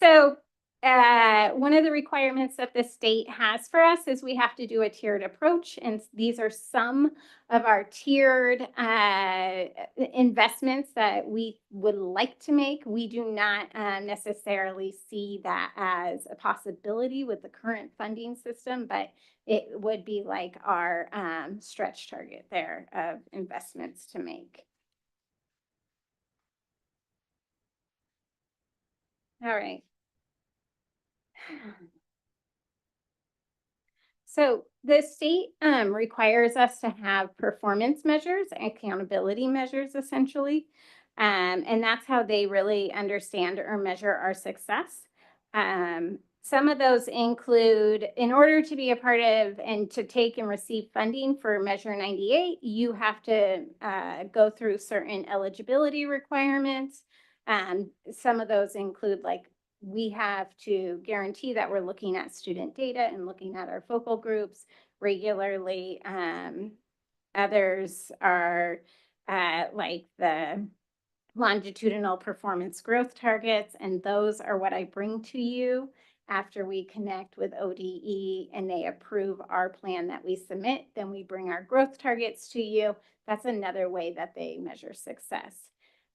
So one of the requirements that the state has for us is we have to do a tiered approach. And these are some of our tiered investments that we would like to make. We do not necessarily see that as a possibility with the current funding system, but it would be like our stretch target there of investments to make. All right. So the state requires us to have performance measures, accountability measures, essentially. And that's how they really understand or measure our success. Some of those include, in order to be a part of and to take and receive funding for Measure 98, you have to go through certain eligibility requirements. Some of those include, like, we have to guarantee that we're looking at student data and looking at our focal groups regularly. Others are like the longitudinal performance growth targets, and those are what I bring to you after we connect with ODE and they approve our plan that we submit. Then we bring our growth targets to you. That's another way that they measure success.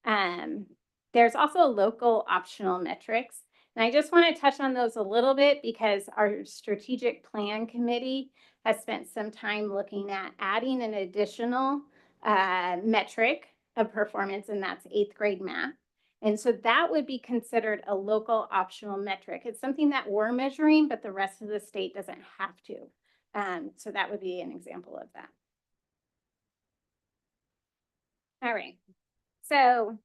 There's also local optional metrics. And I just want to touch on those a little bit because our strategic plan committee has spent some time looking at adding an additional metric of performance, and that's 8th grade math. And so that would be considered a local optional metric. It's something that we're measuring, but the rest of the state doesn't have to. So that would be an example of that. All right. So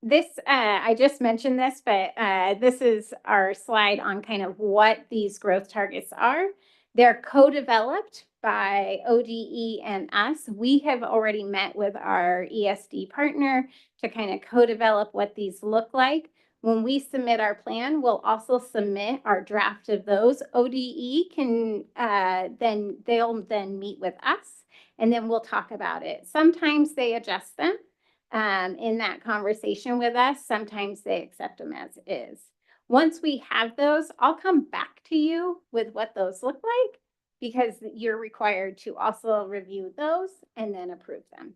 this, I just mentioned this, but this is our slide on kind of what these growth targets are. They're co-developed by ODE and us. We have already met with our ESD partner to kind of co-develop what these look like. When we submit our plan, we'll also submit our draft of those. ODE can they'll then meet with us, and then we'll talk about it. Sometimes they adjust them in that conversation with us. Sometimes they accept them as is. Once we have those, I'll come back to you with what those look like, because you're required to also review those and then approve them.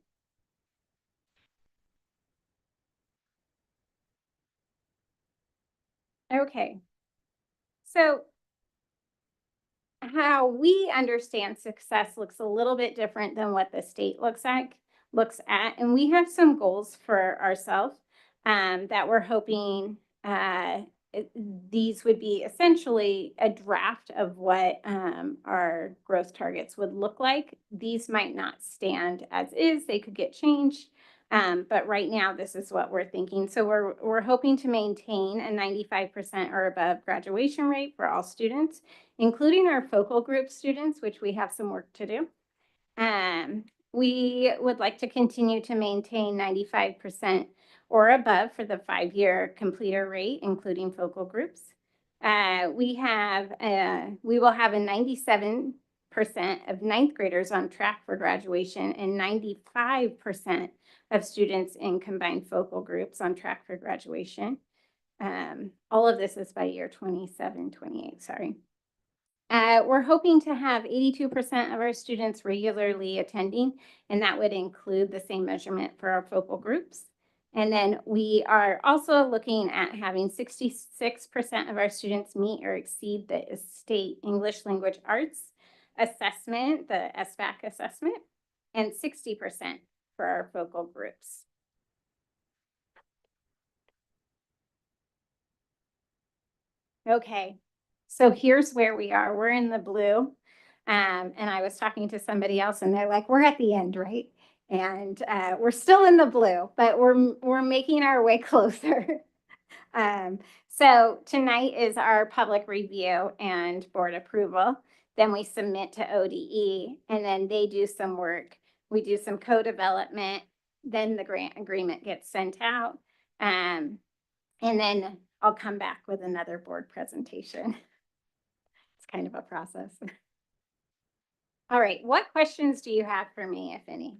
Okay. So how we understand success looks a little bit different than what the state looks at. And we have some goals for ourselves that we're hoping these would be essentially a draft of what our growth targets would look like. These might not stand as is, they could get changed. But right now, this is what we're thinking. So we're hoping to maintain a 95% or above graduation rate for all students, including our focal group students, which we have some work to do. We would like to continue to maintain 95% or above for the 5-year completer rate, including focal groups. We will have a 97% of 9th graders on track for graduation and 95% of students in combined focal groups on track for graduation. All of this is by year 27, 28, sorry. We're hoping to have 82% of our students regularly attending, and that would include the same measurement for our focal groups. And then we are also looking at having 66% of our students meet or exceed the state English language arts assessment, the SBAC assessment, and 60% for our focal groups. Okay, so here's where we are. We're in the blue. And I was talking to somebody else and they're like, we're at the end, right? And we're still in the blue, but we're making our way closer. So tonight is our public review and board approval. Then we submit to ODE and then they do some work. We do some co-development. Then the grant agreement gets sent out. And then I'll come back with another board presentation. It's kind of a process. All right, what questions do you have for me, if any?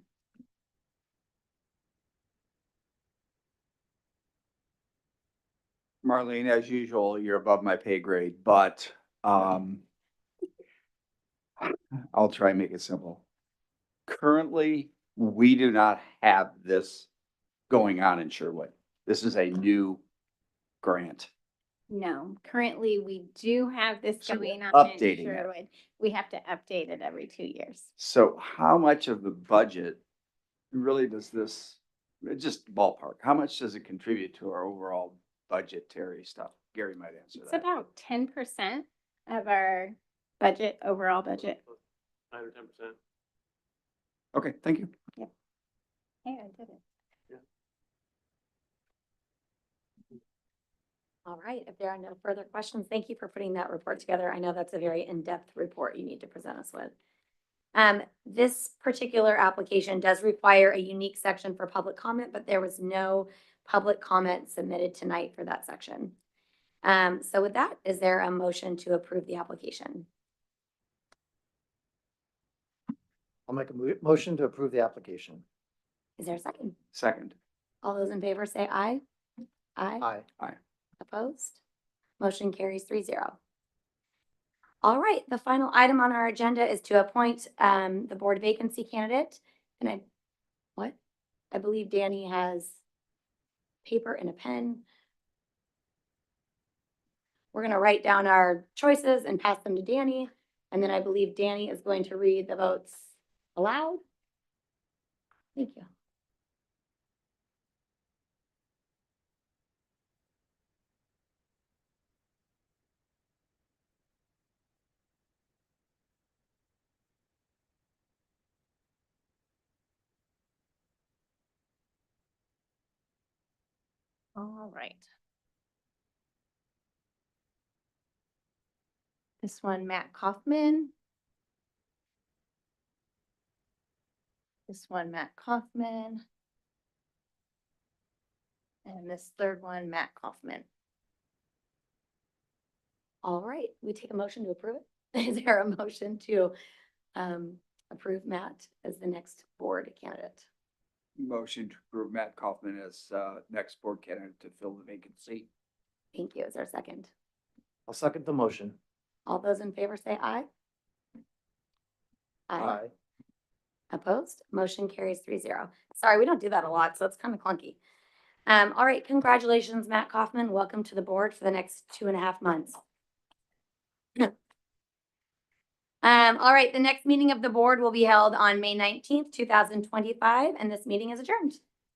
Marlene, as usual, you're above my pay grade, but I'll try and make it simple. Currently, we do not have this going on in Sherwood. This is a new grant. No, currently we do have this So going on in updating it. Sherwood. We have to update it every 2 years. So how much of the budget really does this Just ballpark, how much does it contribute to our overall budgetary stuff? Gary might answer It's that. about 10% of our budget, overall budget. 9 or 10%. Okay, thank you. Hey, I did it. All right, if there are no further questions, thank you for putting that report together. I know that's a very in-depth report you need to present us with. This particular application does require a unique section for public comment, but there was no public comment submitted tonight for that section. So with that, is there a motion to approve the application? I'll make a motion to approve the application. Is there a second? Second. All those in favor say aye. Aye. Aye. Opposed? Motion carries 3-0. All right, the final item on our agenda is to appoint the board vacancy candidate. And I believe Danny has paper and a pen. We're going to write down our choices and pass them to Danny. And then I believe Danny is going to read the votes aloud. Thank you. All right. This one, Matt Kaufman. This one, Matt Kaufman. And this third one, Matt Kaufman. All right, we take a motion to approve it. Is there a motion to approve Matt as the next board candidate? Motion to approve Matt Kaufman as next board candidate to fill the vacancy. Thank you. Is there a second? I'll second the motion. All those in favor say aye. Opposed? Motion carries 3-0. Sorry, we don't do that a lot, so it's kind of clunky. All right, congratulations, Matt Kaufman. Welcome to the board for the next 2.5 months. All right, the next meeting of the board will be held on May 19th, 2025, and this meeting is adjourned.